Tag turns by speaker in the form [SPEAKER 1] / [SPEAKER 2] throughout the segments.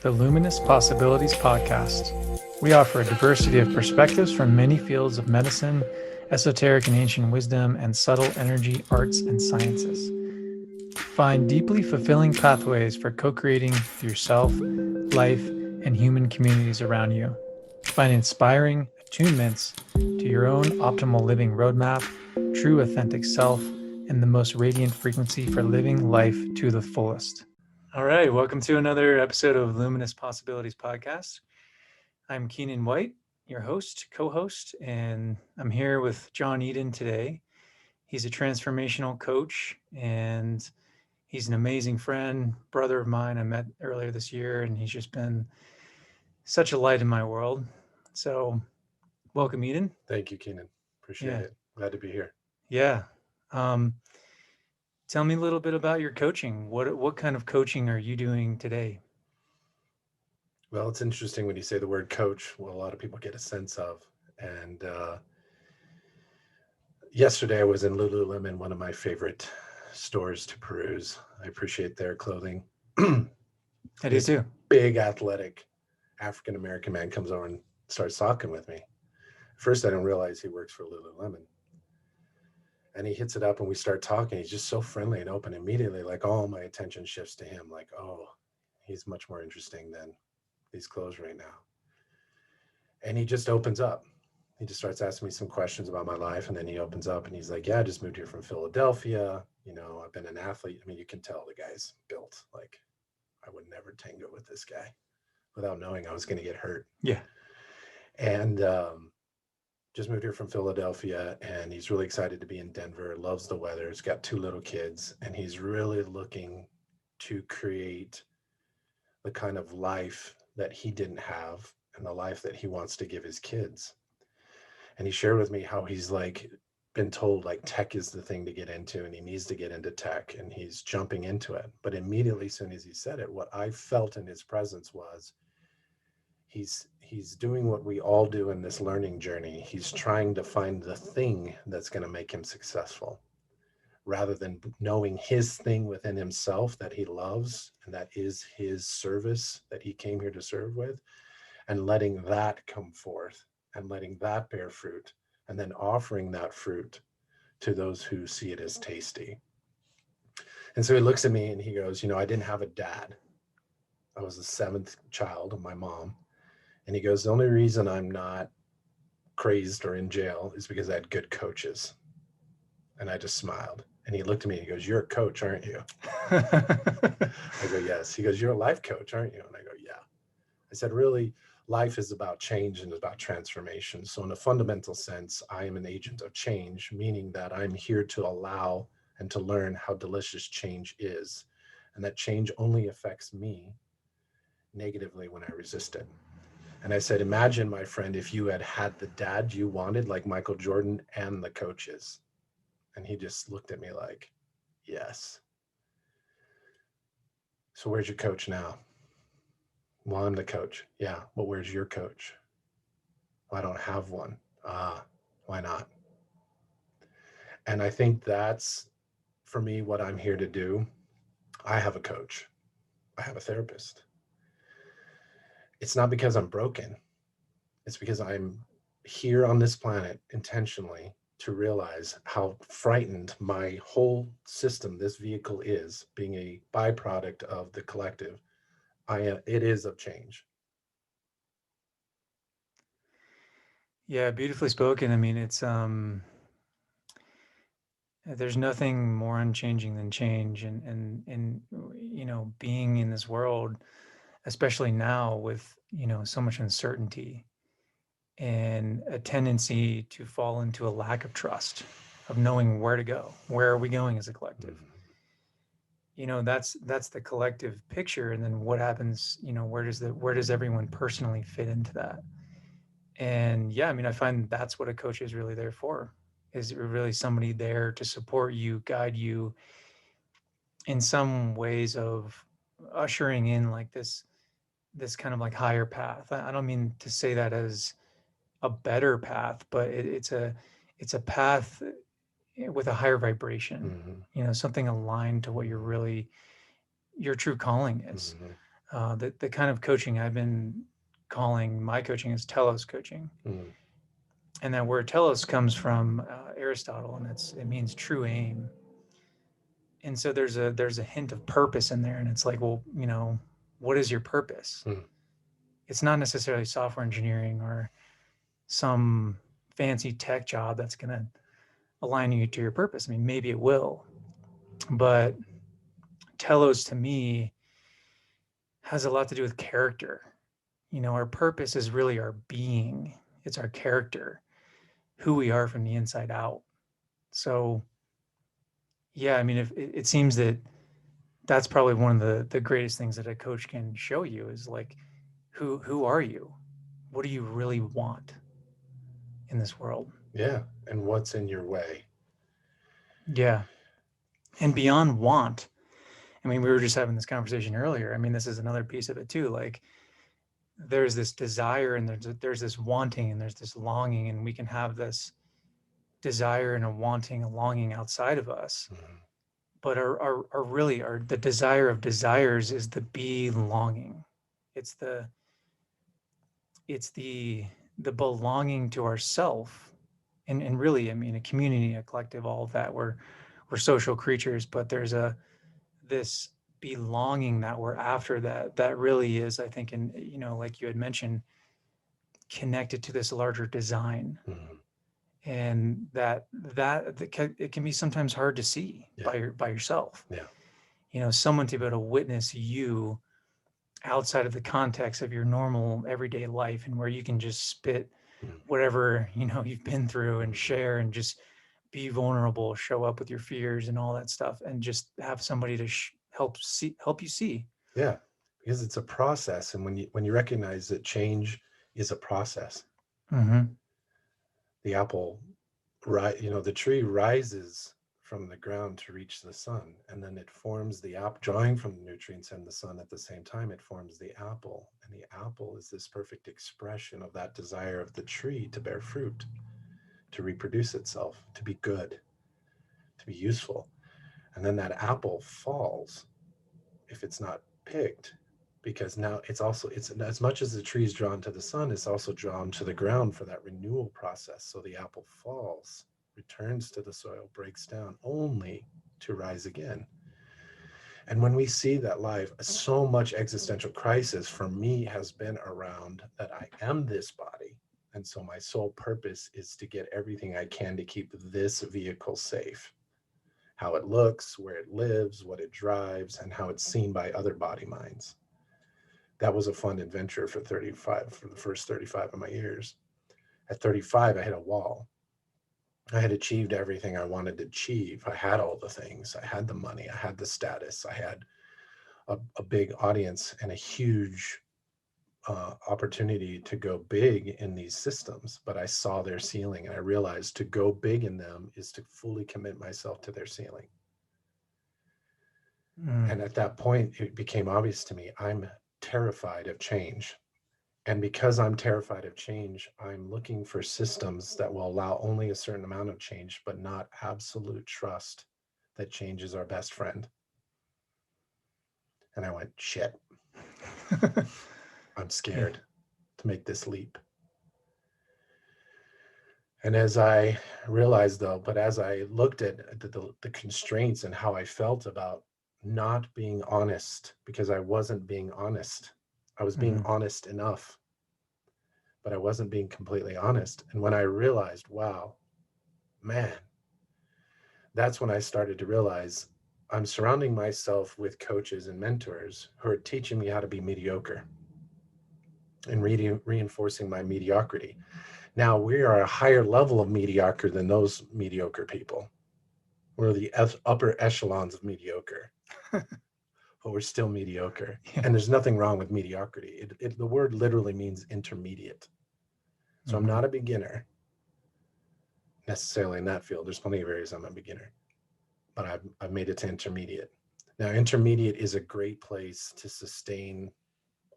[SPEAKER 1] the Luminous Possibilities Podcast. We offer a diversity of perspectives from many fields of medicine, esoteric and ancient wisdom, and subtle energy, arts, and sciences. Find deeply fulfilling pathways for co creating yourself, life, and human communities around you. Find inspiring attunements to your own optimal living roadmap, true authentic self, and the most radiant frequency for living life to the fullest. All right, welcome to another episode of Luminous Possibilities Podcast. I'm Keenan White, your host, co-host, and I'm here with Jon Eidon today. He's a transformational coach and he's an amazing friend, brother of mine I met earlier this year, and he's just been such a light in my world. So, welcome, Eidon.
[SPEAKER 2] Thank you, Keenan. Appreciate
[SPEAKER 1] Yeah,
[SPEAKER 2] it. Glad to be here.
[SPEAKER 1] yeah. Um, Tell me a little bit about your coaching. What kind of coaching are you doing today?
[SPEAKER 2] Well, it's interesting when you say the word coach, what a lot of people get a sense of. And yesterday I was in Lululemon, one of my favorite stores to peruse. I appreciate their clothing.
[SPEAKER 1] I do
[SPEAKER 2] This
[SPEAKER 1] too.
[SPEAKER 2] big athletic African American man comes over and starts talking with me. First, I don't realize he works for Lululemon. And he hits it up and we start talking. He's just so friendly and open. Immediately, like all my attention shifts to him, like, oh, he's much more interesting than these clothes right now. And he just opens up. He just starts asking me some questions about my life. And then he opens up and he's like, yeah, I just moved here from Philadelphia. I've been an athlete. I mean, you can tell the guy's built like I would never tango with this guy without knowing I was going to get hurt.
[SPEAKER 1] Yeah.
[SPEAKER 2] And just moved here from Philadelphia and he's really excited to be in Denver, loves the weather. He's got two little kids and he's really looking to create the kind of life that he didn't have and the life that he wants to give his kids. And he shared with me how he's like been told like tech is the thing to get into and he needs to get into tech and he's jumping into it. But immediately, as soon as he said it, what I felt in his presence was he's doing what we all do in this learning journey. He's trying to find the thing that's going to make him successful rather than knowing his thing within himself that he loves and that is his service that he came here to serve with, and letting that come forth and letting that bear fruit and then offering that fruit to those who see it as tasty. And so he looks at me and he goes, I didn't have a dad. I was the seventh child of my mom. And he goes, the only reason I'm not crazed or in jail is because I had good coaches. And I just smiled. And he looked at me and he goes, you're a coach, aren't you? I go, yes. He goes, you're a life coach, aren't you? And I go, yeah. I said, really, life is about change and about transformation. So in a fundamental sense, I am an agent of change, meaning that I'm here to allow and to learn how delicious change is. And that change only affects me negatively when I resist it. And I said, imagine, my friend, if you had had the dad you wanted, like Michael Jordan and the coaches. And he just looked at me like, yes. So where's your coach now? Well, I'm the coach. Yeah. Well, where's your coach? Well, I don't have one. Why not? And I think that's, for me, what I'm here to do. I have a coach. I have a therapist. It's not because I'm broken. It's because I'm here on this planet intentionally to realize how frightened my whole system, this vehicle, is, being a byproduct of the collective. It is of change.
[SPEAKER 1] Yeah, beautifully spoken. I mean, it's there's nothing more unchanging than change, and being in this world, especially now with so much uncertainty and a tendency to fall into a lack of trust, of knowing where to go. Where are we going as a collective?
[SPEAKER 2] Mhm.
[SPEAKER 1] That's the collective picture, and then what happens? Where does everyone personally fit into that? And yeah, I mean, I find that's what a coach is really there for, is really somebody there to support you, guide you in some ways of ushering in like this kind of like higher path. I don't mean to say that as a better path, but it's a path with a higher vibration,
[SPEAKER 2] Mhm.
[SPEAKER 1] something aligned to what your true calling is.
[SPEAKER 2] Mhm.
[SPEAKER 1] The kind of coaching I've been calling my coaching is telos coaching.
[SPEAKER 2] Mm,
[SPEAKER 1] And that word telos comes from Aristotle, and it means true aim. And so there's a hint of purpose in there, and it's like, well, what is your purpose?
[SPEAKER 2] mm,
[SPEAKER 1] It's not necessarily software engineering or some fancy tech job that's going to align you to your purpose. I mean, maybe it will, but telos to me has a lot to do with character. Our purpose is really our being. It's our character, who we are from the inside out. So, yeah, I mean, if it seems that that's probably one of the greatest things that a coach can show you is like, who are you? What do you really want in this world?
[SPEAKER 2] yeah. And what's in your way?
[SPEAKER 1] Yeah. And beyond want, I mean, we were just having this conversation earlier. I mean, this is another piece of it too. Like, there's this desire and there's this wanting and there's this longing, and we can have this desire and a wanting, a longing outside of us.
[SPEAKER 2] Mm,
[SPEAKER 1] But our the desire of desires is the belonging. It's the belonging to ourself. And really, I mean, a community, a collective, all of that. We're social creatures, but there's this belonging that we're after that really is, I think, and like you had mentioned, connected to this larger design.
[SPEAKER 2] mm,
[SPEAKER 1] And it can be sometimes hard to see
[SPEAKER 2] yeah,
[SPEAKER 1] by yourself.
[SPEAKER 2] yeah.
[SPEAKER 1] Someone to be able to witness you outside of the context of your normal everyday life, and where you can just spit
[SPEAKER 2] Mm,
[SPEAKER 1] whatever you've been through and
[SPEAKER 2] mhm.
[SPEAKER 1] share and just be vulnerable, show up with your fears and all that stuff, and just have somebody to help you see.
[SPEAKER 2] Yeah, because it's a process, and when you recognize that change is a process,
[SPEAKER 1] Mm-hmm.
[SPEAKER 2] the apple, right? The tree rises from the ground to reach the sun, and then it forms the apple, drawing from the nutrients and the sun at the same time. It forms the apple, and the apple is this perfect expression of that desire of the tree to bear fruit, to reproduce itself, to be good, to be useful. And then that apple falls if it's not picked, because now it's as much as the tree is drawn to the sun, it's also drawn to the ground for that renewal process. So the apple falls, returns to the soil, breaks down, only to rise again. And when we see that life, so much existential crisis for me has been around that I am this body, and so my sole purpose is to get everything I can to keep this vehicle safe. How it looks, where it lives, what it drives, and how it's seen by other body minds. That was a fun adventure for the first 35 of my years. At 35, I hit a wall. I had achieved everything I wanted to achieve. I had all the things. I had the money. I had the status. I had a big audience and a huge opportunity to go big in these systems. But I saw their ceiling, and I realized to go big in them is to fully commit myself to their ceiling.
[SPEAKER 1] Mm.
[SPEAKER 2] And at that point, it became obvious to me I'm terrified of change. And because I'm terrified of change, I'm looking for systems that will allow only a certain amount of change, but not absolute trust that change is our best friend. And I went, shit, I'm
[SPEAKER 1] Yeah.
[SPEAKER 2] scared to make this leap. And as I realized, though, but as I looked at the constraints and how I felt about not being honest, because I wasn't being honest, I was being
[SPEAKER 1] Mm-hmm.
[SPEAKER 2] honest enough, but I wasn't being completely honest. And when I realized, wow, man, that's when I started to realize I'm surrounding myself with coaches and mentors who are teaching me how to be mediocre and reinforcing my mediocrity. Now we are a higher level of mediocre than those mediocre people. We're the upper echelons of mediocre, but we're still mediocre.
[SPEAKER 1] Yeah.
[SPEAKER 2] And there's nothing wrong with mediocrity. The word literally means intermediate. So I'm
[SPEAKER 1] Mm-hmm.
[SPEAKER 2] not a beginner necessarily in that field. There's plenty of areas I'm a beginner, but I've made it to intermediate. Now, intermediate is a great place to sustain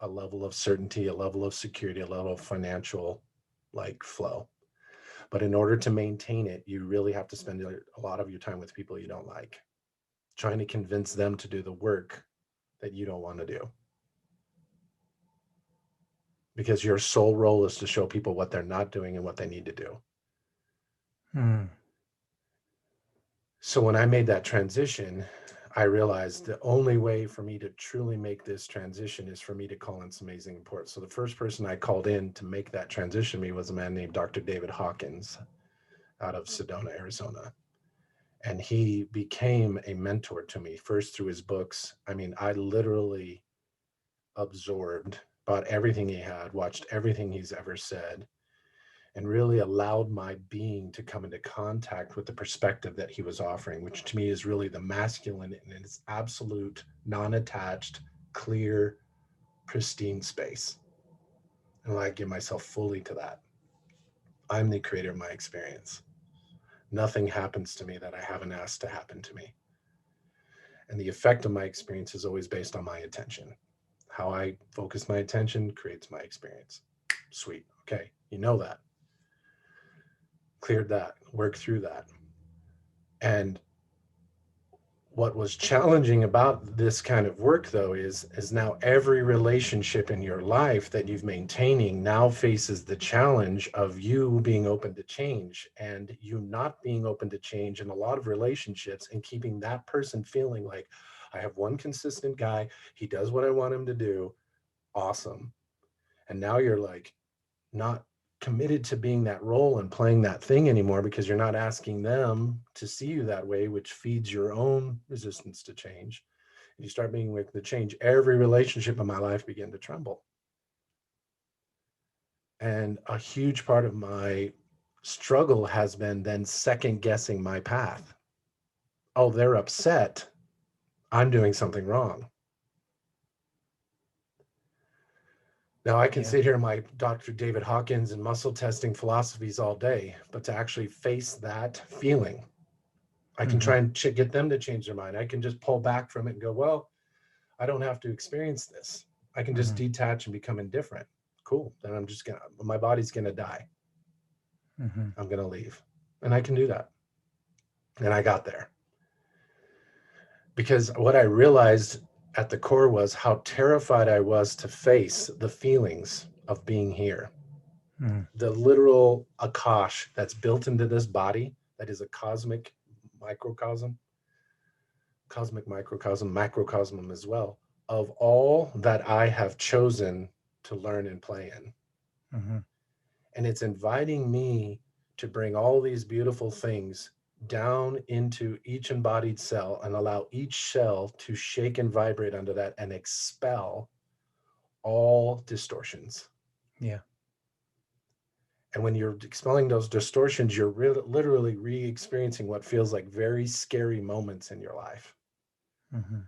[SPEAKER 2] a level of certainty, a level of security, a level of financial like flow. But in order to maintain it, you really have to spend a lot of your time with people you don't like, trying to convince them to do the work that you don't want to do. because your sole role is to show people what they're not doing and what they need to do.
[SPEAKER 1] Mm.
[SPEAKER 2] So when I made that transition, I realized the only way for me to truly make this transition is for me to call in some amazing support. So the first person I called in to make that transition me was a man named Dr. David Hawkins out of Sedona, Arizona. And he became a mentor to me first through his books. I mean, I literally absorbed, bought everything he had, watched everything he's ever said, and really allowed my being to come into contact with the perspective that he was offering, which to me is really the masculine in its absolute, non attached, clear, pristine space. And I give myself fully to that. I'm the creator of my experience. Nothing happens to me that I haven't asked to happen to me. And the effect of my experience is always based on my attention. How I focus my attention creates my experience. Sweet. Okay. You know that. Cleared that. Worked through that. And what was challenging about this kind of work though is now every relationship in your life that you've maintaining now faces the challenge of you being open to change and you not being open to change in a lot of relationships and keeping that person feeling like I have one consistent guy, he does what I want him to do, awesome. And now you're like not committed to being that role and playing that thing anymore because you're not asking them to see you that way, which feeds your own resistance to change. And you start being with the change, every relationship in my life began to tremble. And a huge part of my struggle has been then second guessing my path. Oh, they're upset. I'm doing something wrong. Now, I can
[SPEAKER 1] Yeah.
[SPEAKER 2] sit here in my Dr. David Hawkins and muscle testing philosophies all day, but to actually face that feeling, I can
[SPEAKER 1] Mm-hmm.
[SPEAKER 2] try and get them to change their mind. I can just pull back from it and go, well, I don't have to experience this. I can just
[SPEAKER 1] Mm-hmm.
[SPEAKER 2] detach and become indifferent. Cool. Then my body's going to die.
[SPEAKER 1] Mm-hmm.
[SPEAKER 2] I'm going to leave. And I can do that. And I got there because what I realized at the core was how terrified I was to face the feelings of being here.
[SPEAKER 1] Mm-hmm.
[SPEAKER 2] The literal akash that's built into this body, that is a microcosm, cosmic microcosm, macrocosm as well, of all that I have chosen to learn and play in.
[SPEAKER 1] Mm-hmm.
[SPEAKER 2] And it's inviting me to bring all these beautiful things down into each embodied cell and allow each cell to shake and vibrate under that and expel all distortions.
[SPEAKER 1] Yeah.
[SPEAKER 2] And when you're expelling those distortions, you're literally re experiencing what feels like very scary moments in your life.
[SPEAKER 1] Mm-hmm.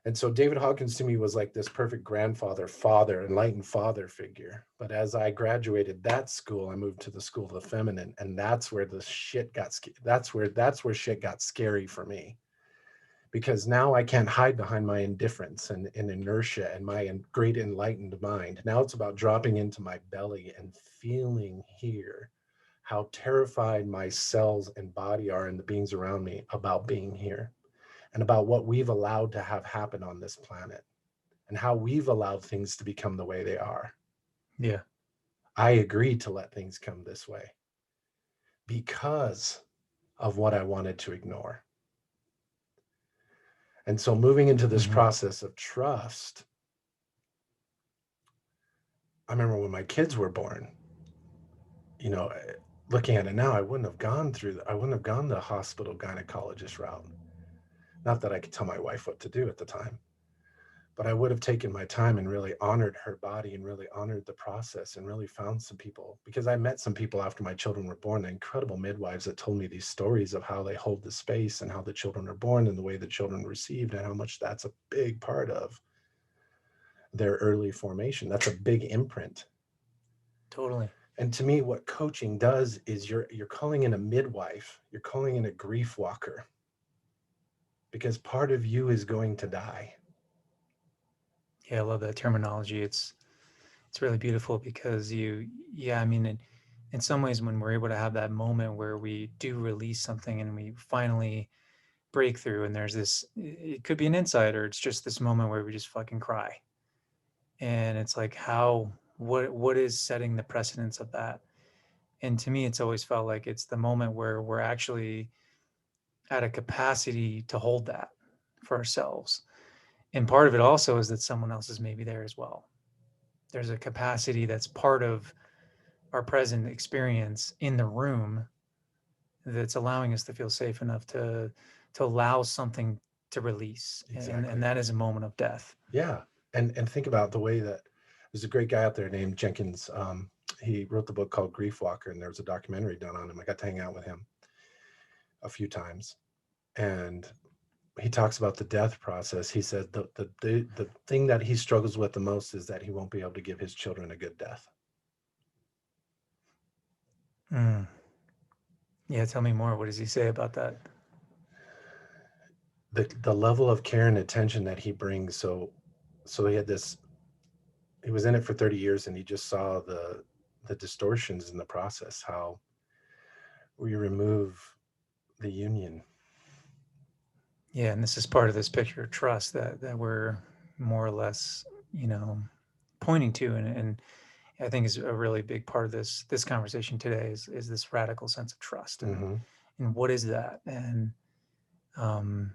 [SPEAKER 2] And so David Hawkins to me was like this perfect grandfather, father, enlightened father figure. But as I graduated that school, I moved to the school of the feminine, and that's where the shit got that's where shit got scary for me. Because now I can't hide behind my indifference and inertia and my great enlightened mind. Now it's about dropping into my belly and feeling here how terrified my cells and body are and the beings around me about being here and about what we've allowed to have happen on this planet and how we've allowed things to become the way they are.
[SPEAKER 1] Yeah.
[SPEAKER 2] I agreed to let things come this way because of what I wanted to ignore. And so moving into this
[SPEAKER 1] Mm-hmm.
[SPEAKER 2] process of trust, I remember when my kids were born, you know, looking at it now, I wouldn't have gone the hospital gynecologist route. Not that I could tell my wife what to do at the time, but I would have taken my time and really honored her body and really honored the process and really found some people because I met some people after my children were born, incredible midwives that told me these stories of how they hold the space and how the children are born and the way the children received and how much that's a big part of their early formation. That's a big imprint.
[SPEAKER 1] Totally.
[SPEAKER 2] And to me, what coaching does is you're calling in a midwife, you're calling in a grief walker because part of you is going to die.
[SPEAKER 1] Yeah, I love that terminology. It's really beautiful because yeah, I mean, in some ways, when we're able to have that moment where we do release something and we finally break through, and there's this, it could be an insight or it's just this moment where we just fucking cry, and it's like, what is setting the precedence of that? And to me, it's always felt like it's the moment where we're actually at a capacity to hold that for ourselves. And part of it also is that someone else is maybe there as well. There's a capacity that's part of our present experience in the room that's allowing us to feel safe enough to allow something to release. And
[SPEAKER 2] Exactly.
[SPEAKER 1] that is a moment of death.
[SPEAKER 2] Yeah. And think about the way that there's a great guy out there named Jenkins. He wrote the book called Grief Walker, and there was a documentary done on him. I got to hang out with him a few times. And he talks about the death process. He said the thing that he struggles with the most is that he won't be able to give his children a good death.
[SPEAKER 1] Mm. Yeah, tell me more. What does he say about that?
[SPEAKER 2] The level of care and attention that he brings. So he was in it for 30 years, and he just saw the distortions in the process, how we remove the union.
[SPEAKER 1] Yeah, and this is part of this picture of trust that we're more or less, pointing to, and I think is a really big part of this conversation today is this radical sense of trust,
[SPEAKER 2] Mm-hmm.
[SPEAKER 1] and what is that? And um,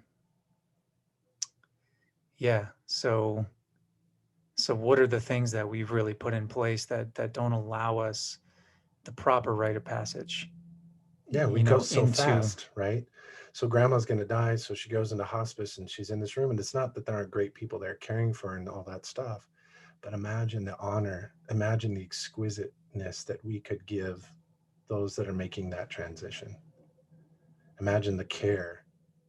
[SPEAKER 1] yeah, so what are the things that we've really put in place that don't allow us the proper rite of passage,
[SPEAKER 2] Yeah, we go so
[SPEAKER 1] into
[SPEAKER 2] fast, right? So grandma's going to die, so she goes into hospice and she's in this room, and it's not that there aren't great people there caring for her and all that stuff, but imagine the honor, imagine the exquisiteness that we could give those that are making that transition. Imagine the care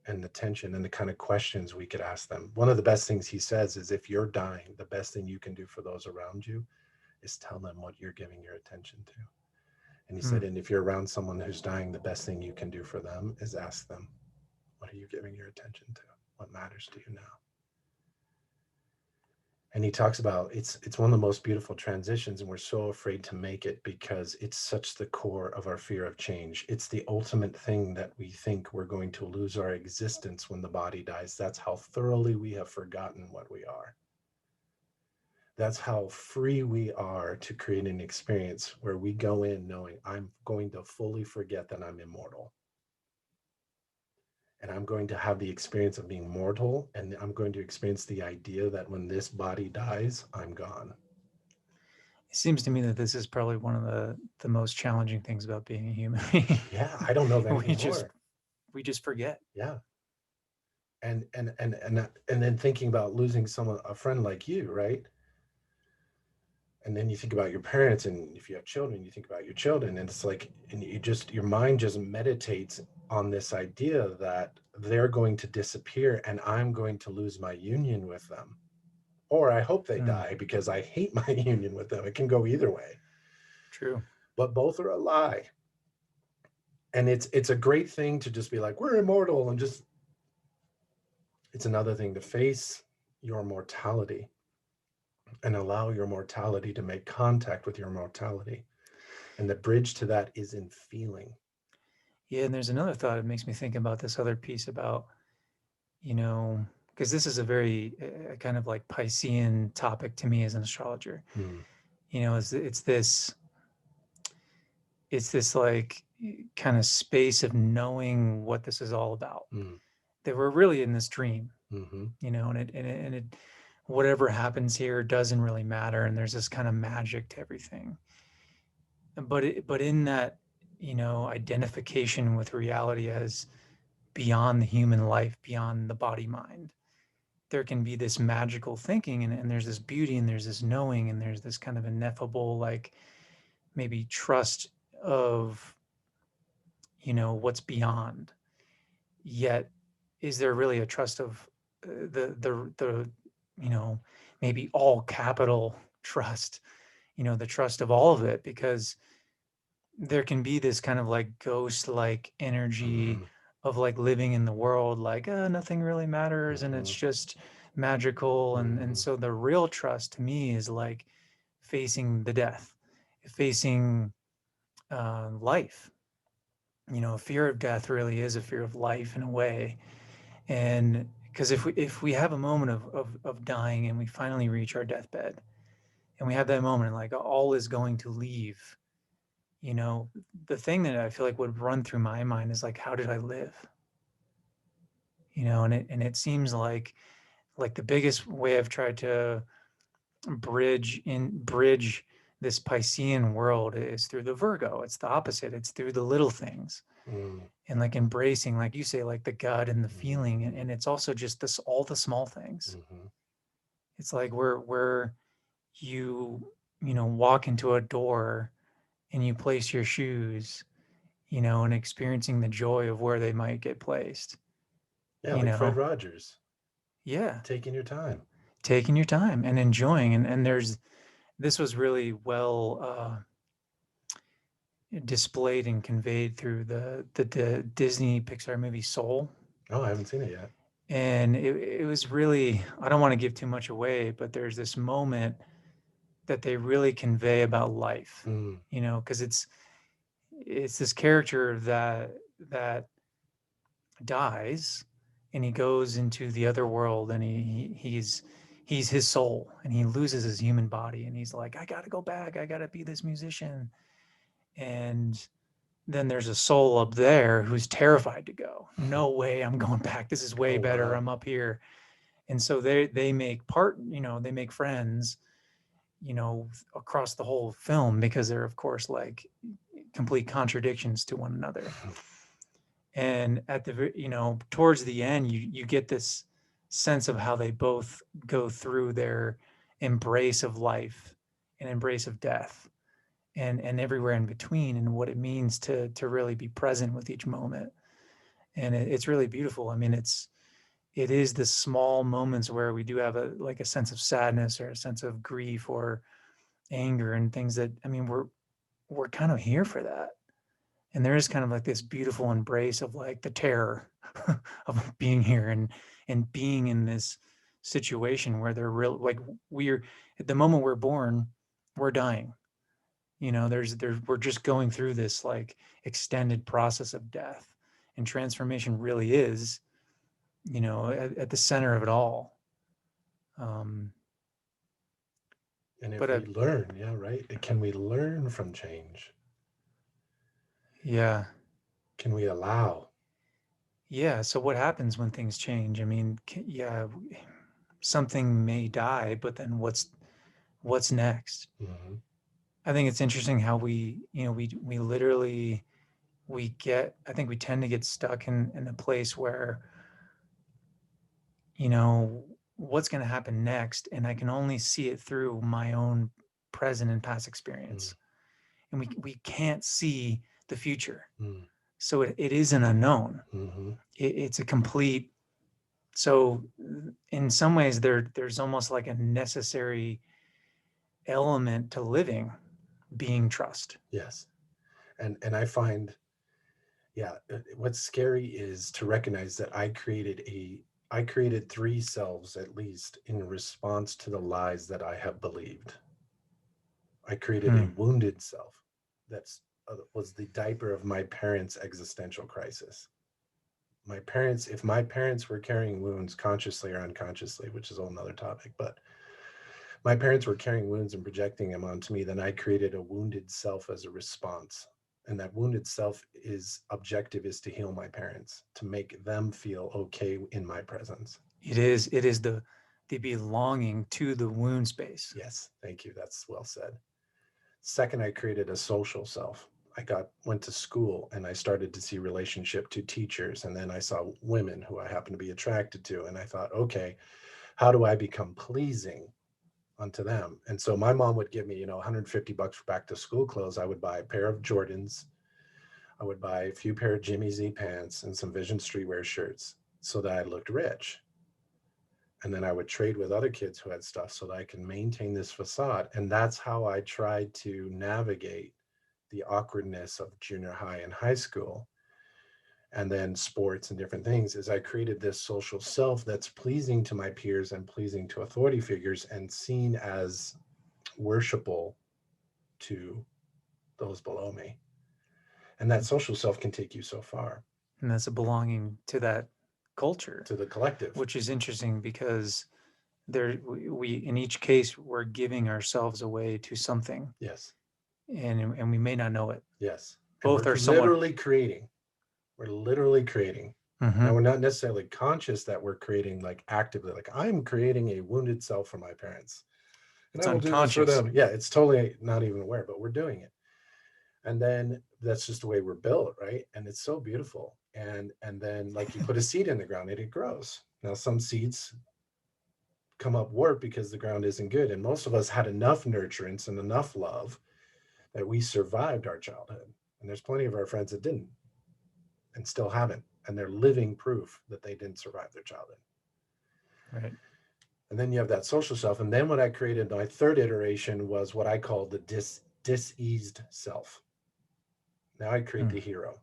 [SPEAKER 2] and the tension and the kind of questions we could ask them. One of the best things he says is, if you're dying, the best thing you can do for those around you is tell them what you're giving your attention to. And he
[SPEAKER 1] hmm,
[SPEAKER 2] said, and if you're around someone who's dying, the best thing you can do for them is ask them, what are you giving your attention to? What matters to you now? And he talks about it's one of the most beautiful transitions, and we're so afraid to make it because it's such the core of our fear of change. It's the ultimate thing that we think we're going to lose our existence when the body dies. That's how thoroughly we have forgotten what we are. That's how free we are to create an experience where we go in knowing I'm going to fully forget that I'm immortal, and I'm going to have the experience of being mortal, and I'm going to experience the idea that when this body dies, I'm gone.
[SPEAKER 1] it seems to me that this is probably one of the most challenging things about being a human being.
[SPEAKER 2] Yeah, I don't know of
[SPEAKER 1] we
[SPEAKER 2] anything
[SPEAKER 1] just
[SPEAKER 2] more.
[SPEAKER 1] we just forget.
[SPEAKER 2] Yeah. And then thinking about losing someone, a friend like you, right? And then you think about your parents, and if you have children, you think about your children, and it's like, and you just, your mind just meditates on this idea that they're going to disappear and I'm going to lose my union with them. Or I hope they
[SPEAKER 1] Mm,
[SPEAKER 2] die because I hate my union with them. It can go either way,
[SPEAKER 1] true.
[SPEAKER 2] but both are a lie. And it's a great thing to just be like, we're immortal, and just, it's another thing to face your mortality and allow your mortality to make contact with your mortality. And the bridge to that is in feeling.
[SPEAKER 1] Yeah, and there's another thought. It makes me think about this other piece about, you know, because this is a very kind of like Piscean topic to me as an astrologer.
[SPEAKER 2] Mm,
[SPEAKER 1] It's this like kind of space of knowing what this is all about.
[SPEAKER 2] mm,
[SPEAKER 1] That we're really in this dream,
[SPEAKER 2] mm-hmm,
[SPEAKER 1] and it whatever happens here doesn't really matter, and there's this kind of magic to everything. But in that, identification with reality as beyond the human life, beyond the body mind, there can be this magical thinking, and there's this beauty, and there's this knowing, and there's this kind of ineffable, like maybe trust of, what's beyond. Yet, is there really a trust of the you know maybe all capital trust, the trust of all of it, because there can be this kind of like ghost like energy
[SPEAKER 2] mm-hmm,
[SPEAKER 1] of like living in the world like, nothing really matters and it's
[SPEAKER 2] mm-hmm,
[SPEAKER 1] just magical, and
[SPEAKER 2] mm-hmm,
[SPEAKER 1] so the real trust to me is like facing the death, facing life. A fear of death really is a fear of life in a way. And because if we have a moment of dying and we finally reach our deathbed, and we have that moment like all is going to leave, you know, the thing that I feel like would run through my mind is like, how did I live? You know, and it seems like the biggest way I've tried to bridge this Piscean world is through the Virgo. It's the opposite. It's through the little things
[SPEAKER 2] Mm,
[SPEAKER 1] and like embracing, like you say, like the gut and the
[SPEAKER 2] mhm,
[SPEAKER 1] feeling. And it's also just this, all the small things.
[SPEAKER 2] mhm.
[SPEAKER 1] It's like where you, you know, walk into a door and you place your shoes, you know, and experiencing the joy of where they might get placed,
[SPEAKER 2] Yeah,
[SPEAKER 1] you
[SPEAKER 2] like Fred
[SPEAKER 1] know.
[SPEAKER 2] Rogers,
[SPEAKER 1] Yeah.
[SPEAKER 2] taking your time.
[SPEAKER 1] Taking your time and enjoying. And there's, this was really well displayed and conveyed through the Disney Pixar movie Soul.
[SPEAKER 2] Oh, I haven't seen it yet.
[SPEAKER 1] And it was really, I don't want to give too much away, but there's this moment that they really convey about life,
[SPEAKER 2] Mm,
[SPEAKER 1] you know, because it's this character that dies and he goes into the other world and he's his soul and he loses his human body and he's like, I gotta go back, I gotta be this musician. And then there's a soul up there who's terrified to go. No way I'm going back. This is way
[SPEAKER 2] oh,
[SPEAKER 1] better.
[SPEAKER 2] wow.
[SPEAKER 1] I'm up here. And so they make part, you know, they make friends, you know, across the whole film because they're of course like complete contradictions to one another. And at the, you know, towards the end you get this sense of how they both go through their embrace of life and embrace of death and everywhere in between and what it means to really be present with each moment. And it's really beautiful. I mean, it is the small moments where we do have a like a sense of sadness or a sense of grief or anger and things that, I mean, we're kind of here for that. And there is kind of like this beautiful embrace of like the terror of being here and being in this situation where they're real, like we're at the moment we're born, we're dying. You know, there's we're just going through this like extended process of death, and transformation really is, you know, at the center of it all. um
[SPEAKER 2] And if
[SPEAKER 1] but
[SPEAKER 2] we learn, yeah, right? Can we learn from change?
[SPEAKER 1] yeah,
[SPEAKER 2] Can we allow?
[SPEAKER 1] yeah, so what happens when things change? I mean, yeah, something may die, but then what's next?
[SPEAKER 2] Hmm.
[SPEAKER 1] I think it's interesting how we, you know, we literally we get, I think we tend to get stuck in a place where, you know, what's going to happen next, and I can only see it through my own present and past experience, and we can't see the future.
[SPEAKER 2] Mm-hmm.
[SPEAKER 1] So it is an unknown.
[SPEAKER 2] Mm-hmm.
[SPEAKER 1] It's a complete, so in some ways there's almost like a necessary element to living, being trust.
[SPEAKER 2] Yes. And I find, yeah, what's scary is to recognize that I created three selves at least in response to the lies that I have believed. I created a
[SPEAKER 1] Hmm.
[SPEAKER 2] wounded self that's was the diaper of my parents' existential crisis. My parents, if my parents were carrying wounds consciously or unconsciously, which is a whole nother topic, but my parents were carrying wounds and projecting them onto me, then I created a wounded self as a response. And that wounded self is objective is to heal my parents, to make them feel okay in my presence.
[SPEAKER 1] It is the belonging to the wound space.
[SPEAKER 2] Yes, thank you. That's well said. Second, I created a social self. I went to school and I started to see relationship to teachers, and then I saw women who I happened to be attracted to, and I thought, okay, how do I become pleasing onto them? And so my mom would give me, 150 bucks for back to school clothes. I would buy a pair of Jordans. I would buy a few pair of Jimmy Z pants and some Vision Streetwear shirts so that I looked rich. And then I would trade with other kids who had stuff so that I can maintain this facade. And that's how I tried to navigate the awkwardness of junior high and high school, and then sports and different things, is I created this social self that's pleasing to my peers and pleasing to authority figures and seen as worshipful to those below me. And that social self can take you so far,
[SPEAKER 1] And that's a belonging to that culture,
[SPEAKER 2] to the collective.
[SPEAKER 1] which is interesting because we in each case we're giving ourselves away to something,
[SPEAKER 2] Yes.
[SPEAKER 1] and we may not know it.
[SPEAKER 2] Yes. And
[SPEAKER 1] Both
[SPEAKER 2] we're
[SPEAKER 1] are somewhat.
[SPEAKER 2] literally creating. We're literally creating. Now, we're not necessarily conscious that we're creating, like actively, like I'm creating a wounded self for my parents. And
[SPEAKER 1] It's
[SPEAKER 2] I will do this for
[SPEAKER 1] unconscious.
[SPEAKER 2] them. Yeah, it's totally not even aware, but we're doing it. And then that's just the way we're built, right? And it's so beautiful. And then like you put a seed in the ground and it grows. Now some seeds come up warped because the ground isn't good. And most of us had enough nurturance and enough love that we survived our childhood. And there's plenty of our friends that didn't and still haven't. And they're living proof that they didn't survive their childhood.
[SPEAKER 1] Right.
[SPEAKER 2] And then you have that social self. And then what I created, my third iteration was what I call the diseased self. Now I create the hero.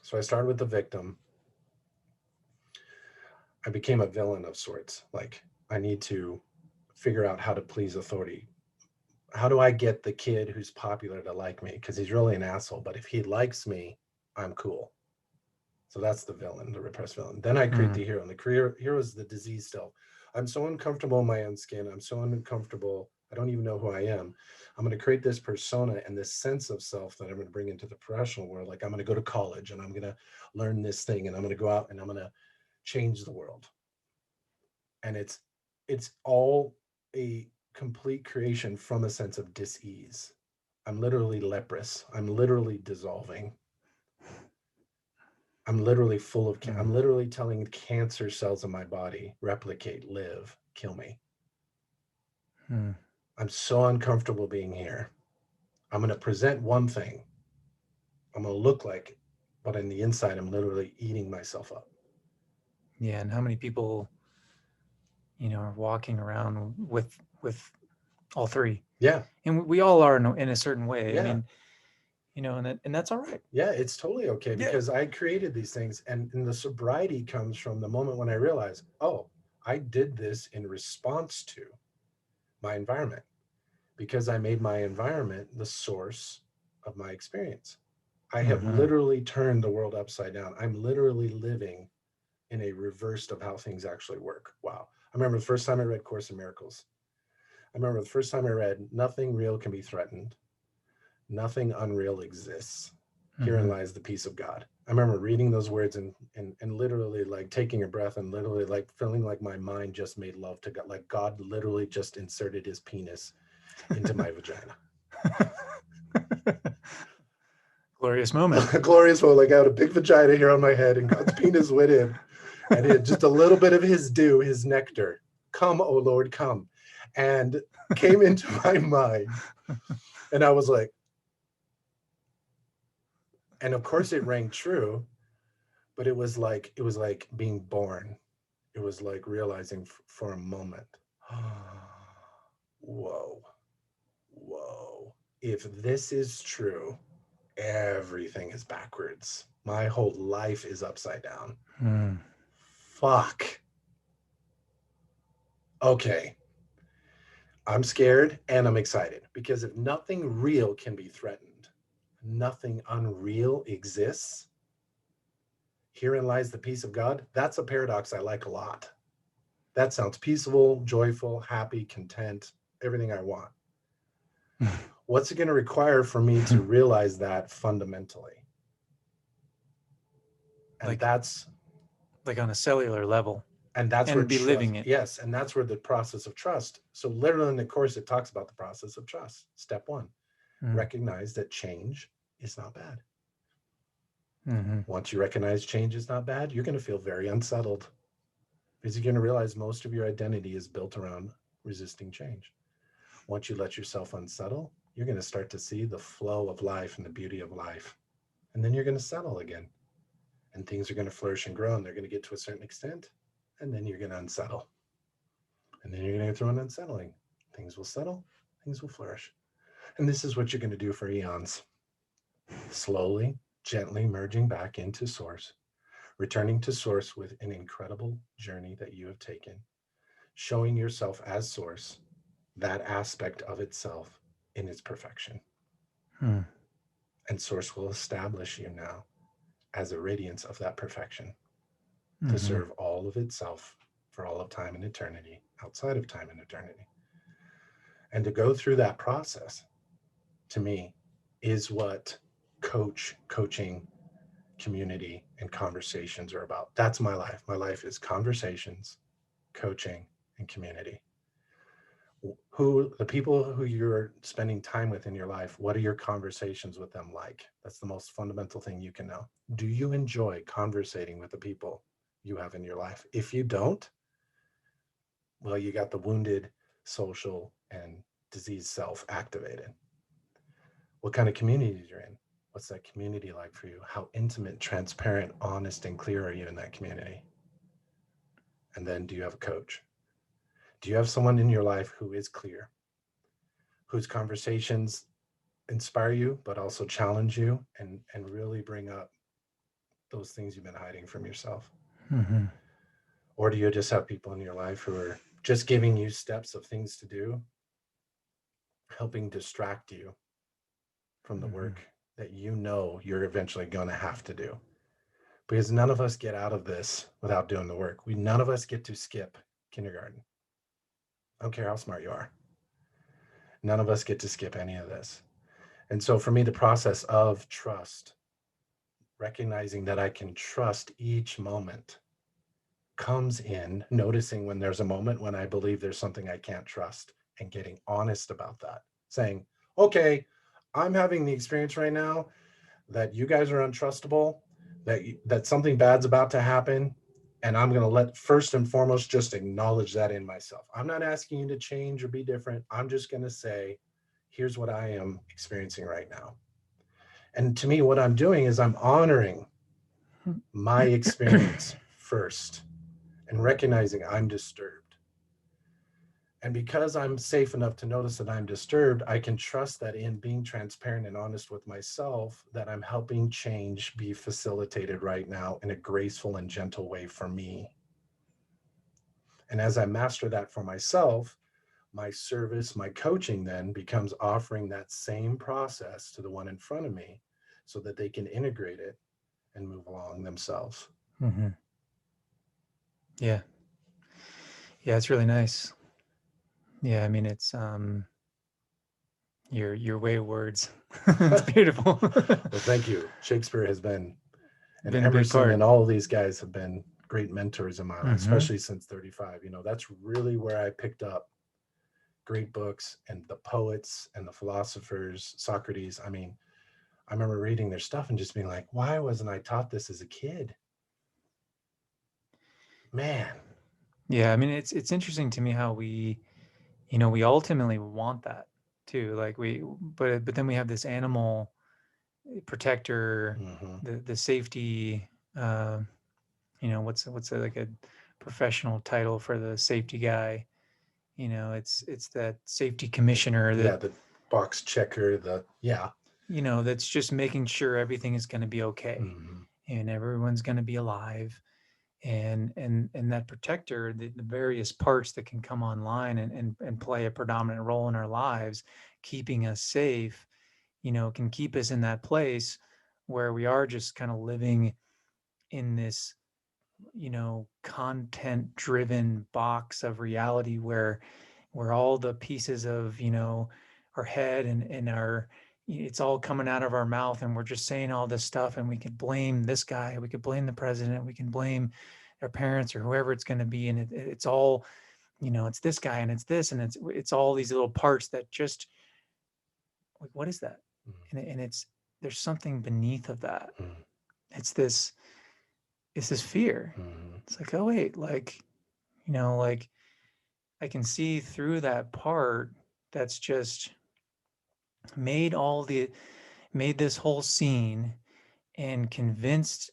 [SPEAKER 2] So I started with the victim. I became a villain of sorts. Like I need to figure out how to please authority. How do I get the kid who's popular to like me? Because he's really an asshole. But if he likes me, I'm cool. So that's the villain, the repressed villain. Then I create the hero. And the hero is the diseased self. I'm so uncomfortable in my own skin. I'm so uncomfortable. I don't even know who I am. I'm going to create this persona and this sense of self that I'm going to bring into the professional world. Like I'm going to go to college and I'm going to learn this thing and I'm going to go out and I'm going to change the world. And it's all a complete creation from a sense of dis-ease. I'm literally leprous. I'm literally dissolving. I'm literally full of I'm literally telling cancer cells in my body, replicate, live, kill me. I'm so uncomfortable being here. I'm going to present one thing. I'm going to look like it, but on the inside, I'm literally eating myself up.
[SPEAKER 1] Yeah, and how many people, are walking around with all three?
[SPEAKER 2] Yeah.
[SPEAKER 1] And we all are in a certain way.
[SPEAKER 2] Yeah.
[SPEAKER 1] I mean, and that's all right.
[SPEAKER 2] Yeah, it's totally okay because I created these things, and the sobriety comes from the moment when I realized, oh, I did this in response to my environment because I made my environment the source of my experience. I have literally turned the world upside down. I'm literally living in a reversed of how things actually work. Wow. I remember the first time I read Course in Miracles. I remember the first time I read, nothing real can be threatened. Nothing unreal exists. Herein lies the peace of God. I remember reading those words and literally like taking a breath and literally like feeling like my mind just made love to God. Like God literally just inserted his penis into my vagina.
[SPEAKER 1] Glorious moment.
[SPEAKER 2] Glorious moment. Like I had a big vagina here on my head and God's penis went in and it just a little bit of his dew, his nectar. Come, oh Lord, come. And came into my mind. And I was like, and of course it rang true, but it was like being born. It was like realizing for a moment, whoa, if this is true, everything is backwards. My whole life is upside down. Fuck. Okay. I'm scared and I'm excited because if nothing real can be threatened, nothing unreal exists, herein lies the peace of God. That's a paradox I like a lot. That sounds peaceful, joyful, happy, content, everything I want. What's it going to require for me to realize that fundamentally? And that's
[SPEAKER 1] like on a cellular level.
[SPEAKER 2] And that's
[SPEAKER 1] and
[SPEAKER 2] where
[SPEAKER 1] be
[SPEAKER 2] trust,
[SPEAKER 1] living it.
[SPEAKER 2] Yes, and that's where the process of trust. So literally in the course, it talks about the process of trust. Step one, recognize that change is not bad. Once you recognize change is not bad, you're going to feel very unsettled because you're going to realize most of your identity is built around resisting change. Once you let yourself unsettle, you're going to start to see the flow of life and the beauty of life. And then you're going to settle again. And things are going to flourish and grow, and they're going to get to a certain extent. And then you're going to unsettle. And then you're going to go through an unsettling. Things will settle, things will flourish. And this is what you're going to do for eons. Slowly, gently merging back into source, returning to source with an incredible journey that you have taken, showing yourself as source, that aspect of itself in its perfection. And source will establish you now as a radiance of that perfection to serve all of itself for all of time and eternity, outside of time and eternity. And to go through that process, to me, is what coaching, community, and conversations are about. That's my life. My life is conversations, coaching, and community. Who the people who you're spending time with in your life, what are your conversations with them like? That's the most fundamental thing you can know. Do you enjoy conversating with the people you have in your life? If you don't, well, you got the wounded social and diseased self activated. What kind of communities you're in? What's that community like for you? How intimate, transparent, honest, and clear are you in that community? And then, do you have a coach? Do you have someone in your life who is clear, whose conversations inspire you, but also challenge you and really bring up those things you've been hiding from yourself?
[SPEAKER 1] Mm-hmm.
[SPEAKER 2] Or do you just have people in your life who are just giving you steps of things to do, helping distract you from the work that you know you're eventually going to have to do? Because none of us get out of this without doing the work. None of us get to skip kindergarten. I don't care how smart you are. None of us get to skip any of this. And so for me, the process of trust, recognizing that I can trust each moment, comes in noticing when there's a moment when I believe there's something I can't trust and getting honest about that. Saying, okay, I'm having the experience right now that you guys are untrustable, that something bad's about to happen. And I'm going to let first and foremost just acknowledge that in myself. I'm not asking you to change or be different. I'm just going to say, here's what I am experiencing right now. And to me, what I'm doing is I'm honoring my experience first and recognizing I'm disturbed. And because I'm safe enough to notice that I'm disturbed, I can trust that in being transparent and honest with myself, that I'm helping change be facilitated right now in a graceful and gentle way for me. And as I master that for myself, my service, my coaching then becomes offering that same process to the one in front of me so that they can integrate it and move along themselves.
[SPEAKER 1] Mm-hmm. Yeah. Yeah, it's really nice. Yeah, I mean, it's your way of words. It's beautiful.
[SPEAKER 2] Well, thank you. Shakespeare has been, and
[SPEAKER 1] Been a big
[SPEAKER 2] Emerson
[SPEAKER 1] part.
[SPEAKER 2] and all of these guys have been great mentors in my life,
[SPEAKER 1] Mm-hmm.
[SPEAKER 2] especially since 35. That's really where I picked up great books and the poets and the philosophers, Socrates. I mean, I remember reading their stuff and just being like, why wasn't I taught this as a kid? Man.
[SPEAKER 1] Yeah, I mean, it's interesting to me how we ultimately want that too. Like but then we have this animal protector,
[SPEAKER 2] Mm-hmm.
[SPEAKER 1] the safety. Uh, what's like a professional title for the safety guy? It's that safety commissioner
[SPEAKER 2] Yeah,
[SPEAKER 1] that
[SPEAKER 2] the box checker,
[SPEAKER 1] that's just making sure everything is going to be okay
[SPEAKER 2] mm-hmm.
[SPEAKER 1] and everyone's going to be alive. And that protector, the various parts that can come online and play a predominant role in our lives, keeping us safe, can keep us in that place where we are just kind of living in this, content driven box of reality where all the pieces of, our head and our, it's all coming out of our mouth and we're just saying all this stuff, and we could blame this guy, we could blame the president, we can blame our parents or whoever it's going to be. And it's all, it's this guy and it's this, and it's all these little parts that just like, what is that?
[SPEAKER 2] Mm-hmm.
[SPEAKER 1] And it's, there's something beneath of that.
[SPEAKER 2] Mm-hmm.
[SPEAKER 1] It's this, it's this fear.
[SPEAKER 2] Mm-hmm.
[SPEAKER 1] It's like, oh wait, like, like I can see through that part that's just made all the made this whole scene and convinced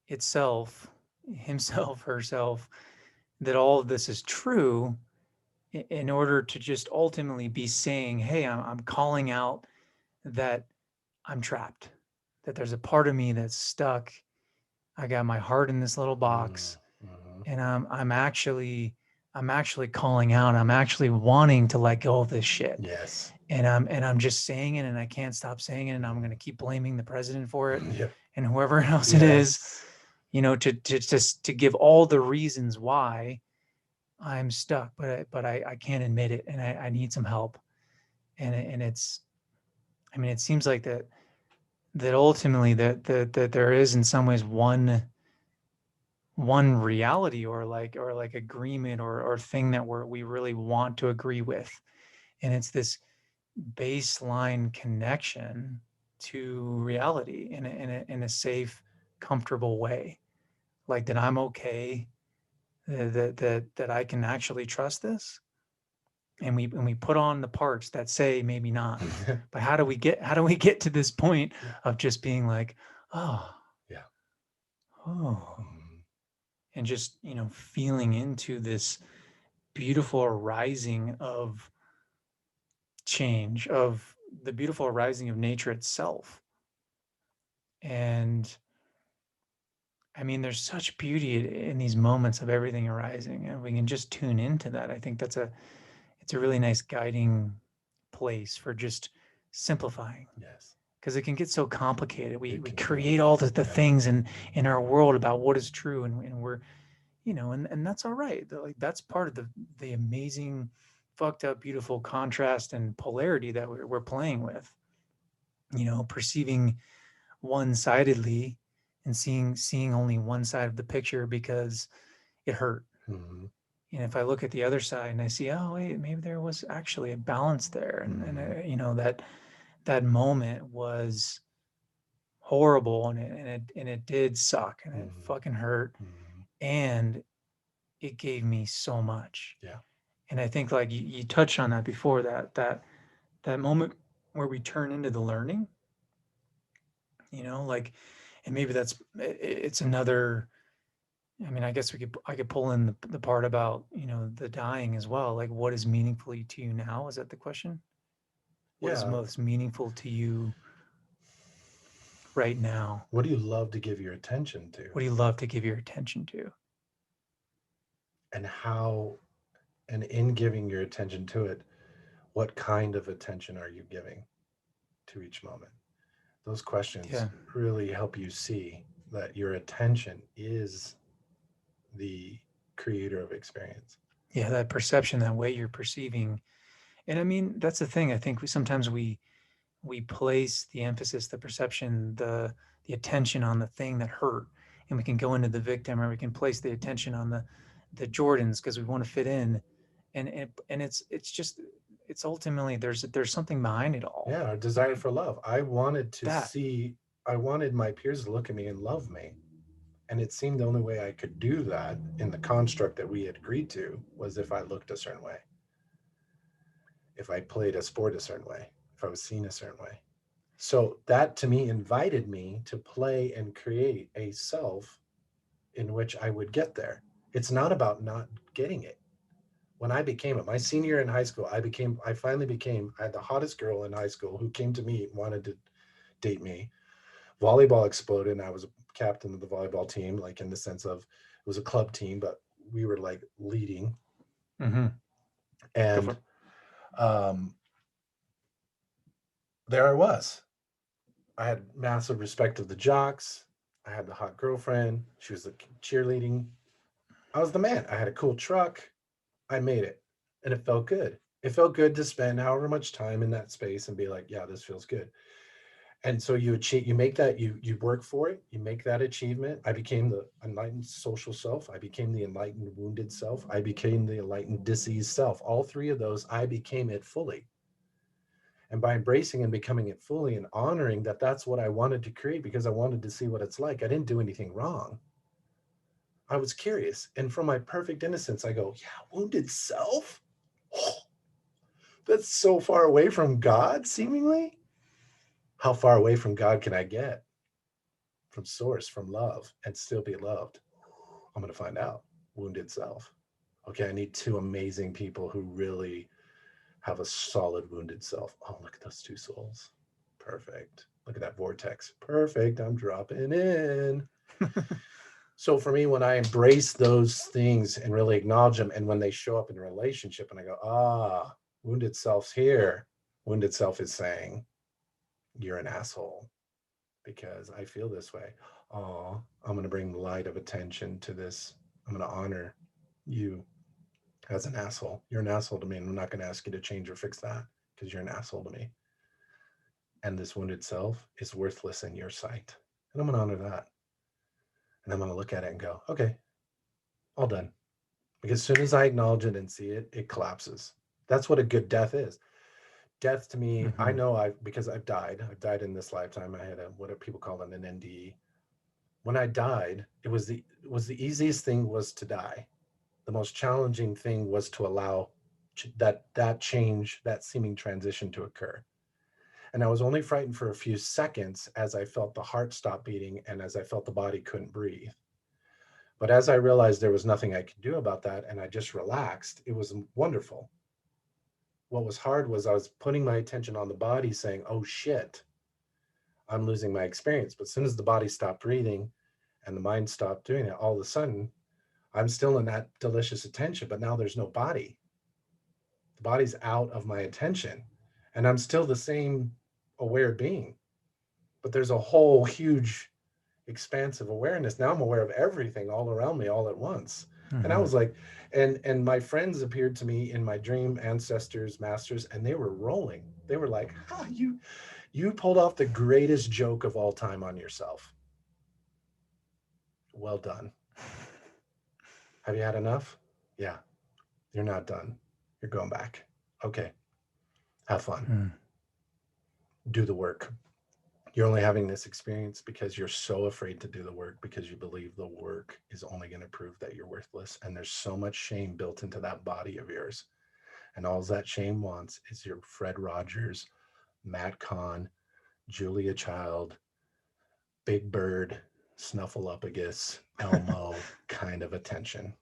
[SPEAKER 1] itself, himself, herself, that all of this is true in order to just ultimately be saying, hey, I'm calling out that I'm trapped, that there's a part of me that's stuck. I got my heart in this little box,
[SPEAKER 2] Mm-hmm.
[SPEAKER 1] and I'm actually calling out. I'm actually wanting to let go of this shit.
[SPEAKER 2] Yes.
[SPEAKER 1] And I'm just saying it, and I can't stop saying it, and I'm going to keep blaming the president for it
[SPEAKER 2] Yeah.
[SPEAKER 1] and whoever else it is,
[SPEAKER 2] Yes.
[SPEAKER 1] to give all the reasons why, I'm stuck, but I can't admit it, and I need some help. And it's, I mean, it seems like that ultimately that there is in some ways one reality, or like agreement, or thing that we really want to agree with, and it's this baseline connection to reality in a safe, comfortable way, like that I'm okay, that I can actually trust this, and we put on the parts that say maybe not. But how do we get to this point
[SPEAKER 2] Yeah.
[SPEAKER 1] of just being like, oh,
[SPEAKER 2] Yeah.
[SPEAKER 1] oh,
[SPEAKER 2] Mhm.
[SPEAKER 1] and just, feeling into this beautiful arising of change, of the beautiful arising of nature itself. And I mean, there's such beauty in these moments of everything arising, and we can just tune into that. I think it's a really nice guiding place for just simplifying,
[SPEAKER 2] Yes.
[SPEAKER 1] because it can get so complicated. We
[SPEAKER 2] It
[SPEAKER 1] we
[SPEAKER 2] can do.
[SPEAKER 1] create all the
[SPEAKER 2] Yeah.
[SPEAKER 1] things in our world about what is true, and we're, and that's all right. Like, that's part of the amazing, fucked up, beautiful contrast and polarity that we're playing with. Perceiving one-sidedly, and seeing only one side of the picture because it hurt.
[SPEAKER 2] Hmm.
[SPEAKER 1] And if I look at the other side and I see, oh wait, maybe there was actually a balance there,
[SPEAKER 2] Hmm.
[SPEAKER 1] that moment was horrible, and it did suck, and it
[SPEAKER 2] Hmm.
[SPEAKER 1] fucking hurt,
[SPEAKER 2] Hmm.
[SPEAKER 1] and it gave me so much.
[SPEAKER 2] Yeah.
[SPEAKER 1] And I think, like, you touched on that before, that moment where we turn into the learning, like, and maybe it's another. I mean, I guess I could pull in the part about, the dying as well. Like, what is meaningful to you now? Is that the question? What is
[SPEAKER 2] Yeah.
[SPEAKER 1] most meaningful to you right now?
[SPEAKER 2] What do you love to give your attention to?
[SPEAKER 1] What do you love to give your attention to?
[SPEAKER 2] And how, and in giving your attention to it, what kind of attention are you giving to each moment? Those questions
[SPEAKER 1] Yeah.
[SPEAKER 2] really help you see that your attention is the creator of experience.
[SPEAKER 1] Yeah, that perception, that way you're perceiving. And I mean, that's the thing. I think sometimes we place the emphasis, the perception, the attention on the thing that hurt, and we can go into the victim, or we can place the attention on the Jordans because we want to fit in, and it's just, it's ultimately, there's something behind it all,
[SPEAKER 2] Yeah, our desire
[SPEAKER 1] right?
[SPEAKER 2] for love. I wanted to
[SPEAKER 1] That,
[SPEAKER 2] see, I wanted my peers to look at me and love me. And it seemed the only way I could do that in the construct that we had agreed to was if I looked a certain way, if I played a sport a certain way, if I was seen a certain way. So that to me invited me to play and create a self in which I would get there. It's not about not getting it. When I became it, my senior year in high school, I finally became, I had the hottest girl in high school who came to me and wanted to date me. Volleyball exploded, and I was a captain of the volleyball team, like in the sense of it was a club team, but we were like leading.
[SPEAKER 1] mm-hmm. Go for
[SPEAKER 2] And
[SPEAKER 1] it.
[SPEAKER 2] um, there I was. I had massive respect of the jocks. I had the hot girlfriend. She was the cheerleading. I was the man. I had a cool truck. I made it, and it felt good. It felt good to spend however much time in that space and be like, yeah, this feels good. And so you achieve, you make that, you work for it, you make that achievement. I became the enlightened social self. I became the enlightened wounded self. I became the enlightened diseased self. All three of those, I became it fully. And by embracing and becoming it fully and honoring that that's what I wanted to create because I wanted to see what it's like, I didn't do anything wrong. I was curious. And from my perfect innocence, I go, yeah, wounded self? Oh, that's so far away from God, seemingly. How far away from God can I get? From source, from love, and still be loved? I'm going to find out. Wounded self. Okay, I need two amazing people who really have a solid wounded self. Oh, look at those two souls. Perfect. Look at that vortex. Perfect. I'm dropping in. So for me, when I embrace those things and really acknowledge them, and when they show up in a relationship, and I go, ah, wounded self's here. Wounded self is saying, you're an asshole because I feel this way. Oh, I'm going to bring the light of attention to this. I'm going to honor you. as an asshole. You're an asshole to me, and I'm not going to ask you to change or fix that because you're an asshole to me. And this wounded self is worthless in your sight. And I'm going to honor that. And I'm going to look at it and go, okay, all done. Because as soon as I acknowledge it and see it, it collapses. That's what a good death is. Death to me, I
[SPEAKER 1] Mm-hmm.
[SPEAKER 2] know because I've died. I've died in this lifetime. I had what do people call it, an NDE. When I died, it was the easiest thing was to die. The most challenging thing was to allow that change, that seeming transition to occur. And I was only frightened for a few seconds as I felt the heart stop beating and as I felt the body couldn't breathe. But as I realized there was nothing I could do about that and I just relaxed, it was wonderful. What was hard was I was putting my attention on the body saying, oh shit, I'm losing my experience. But as soon as the body stopped breathing and the mind stopped doing it, all of a sudden I'm still in that delicious attention, but now there's no body. The body's out of my attention and I'm still the same aware being, but there's a whole huge expansive awareness. Now I'm aware of everything all around me all at once. And I
[SPEAKER 1] Mm-hmm.
[SPEAKER 2] was like, and my friends appeared to me in my dream, ancestors, masters, and they were rolling. They were like, oh, you pulled off the greatest joke of all time on yourself. Well done. Have you had enough? Yeah, you're not done. You're going back. Okay, have fun.
[SPEAKER 1] Mm.
[SPEAKER 2] Do the work. You're only having this experience because you're so afraid to do the work because you believe the work is only going to prove that you're worthless. And there's so much shame built into that body of yours. And all that shame wants is your Fred Rogers, Matt Kahn, Julia Child, Big Bird, Snuffleupagus, Elmo kind of attention.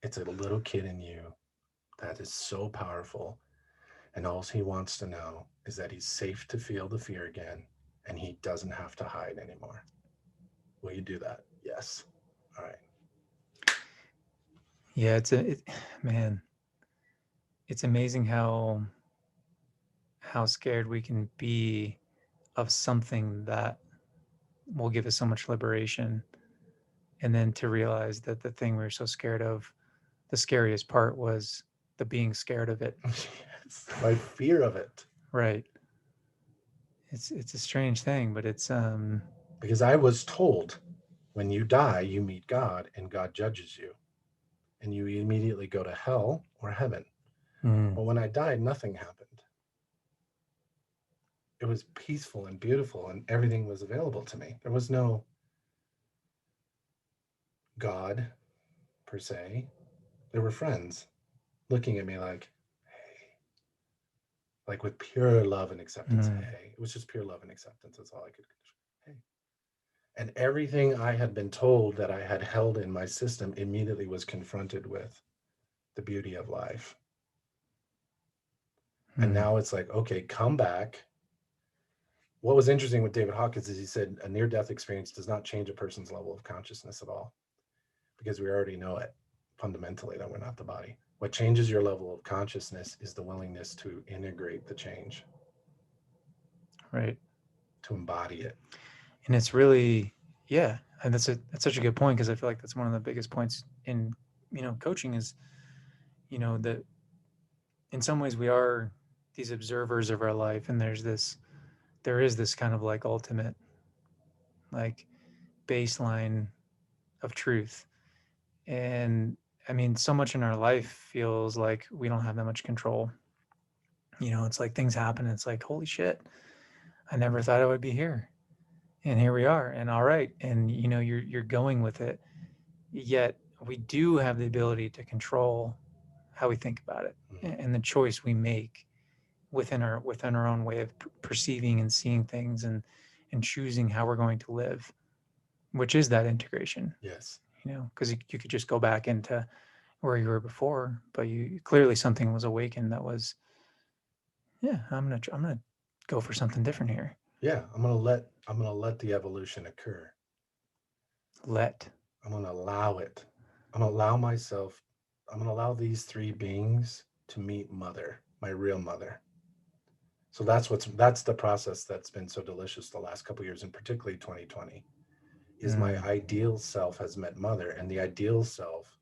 [SPEAKER 2] It's a little kid in you that is so powerful. And all he wants to know is that he's safe to feel the fear again and he doesn't have to hide anymore. Will you do that? Yes. All right.
[SPEAKER 1] Yeah, man, it's amazing how scared we can be of something that will give us so much liberation, and then to realize that the thing we were so scared of, the scariest part was the being scared of it.
[SPEAKER 2] Yes. My fear of it.
[SPEAKER 1] Right. It's a strange thing, but it's.
[SPEAKER 2] Because I was told when you die, you meet God and God judges you and you immediately go to hell or heaven.
[SPEAKER 1] Mm.
[SPEAKER 2] Well, when I died, nothing happened. It was peaceful and beautiful and everything was available to me. There was no God per se. There were friends looking at me like, hey, like with pure love and acceptance.
[SPEAKER 1] Mm.
[SPEAKER 2] Hey, it was just pure love and acceptance. That's all I could. Hey, and everything I had been told that I had held in my system immediately was confronted with the beauty of life. And
[SPEAKER 1] Mm.
[SPEAKER 2] now it's like, okay, come back. What was interesting with David Hawkins is he said a near death experience does not change a person's level of consciousness at all because we already know it fundamentally that we're not the body. What changes your level of consciousness is the willingness to integrate the change,
[SPEAKER 1] Right.
[SPEAKER 2] to embody it.
[SPEAKER 1] And it's really, yeah, and that's such a good point, because I feel like that's one of the biggest points in coaching is, that in some ways we are these observers of our life, and there is this kind of like ultimate, like, baseline of truth. And I mean, so much in our life feels like we don't have that much control. It's like things happen and it's like, holy shit, I never thought I would be here, and here we are, and all right, and you're going with it. Yet we do have the ability to control how we think about it,
[SPEAKER 2] Mm.
[SPEAKER 1] and the choice we make within our own way of perceiving and seeing things, and choosing how we're going to live, which is that integration.
[SPEAKER 2] Yes.
[SPEAKER 1] Because you could just go back into where you were before, but you clearly, something was awakened that was, yeah, I'm gonna go for something different here.
[SPEAKER 2] Yeah, I'm gonna let the evolution occur.
[SPEAKER 1] Let.
[SPEAKER 2] I'm gonna allow it. I'm gonna allow myself, I'm gonna allow these three beings to meet mother, my real mother. So that's the process that's been so delicious the last couple of years, and particularly 2020, is my
[SPEAKER 1] Mm.
[SPEAKER 2] ideal self has met mother, and the ideal self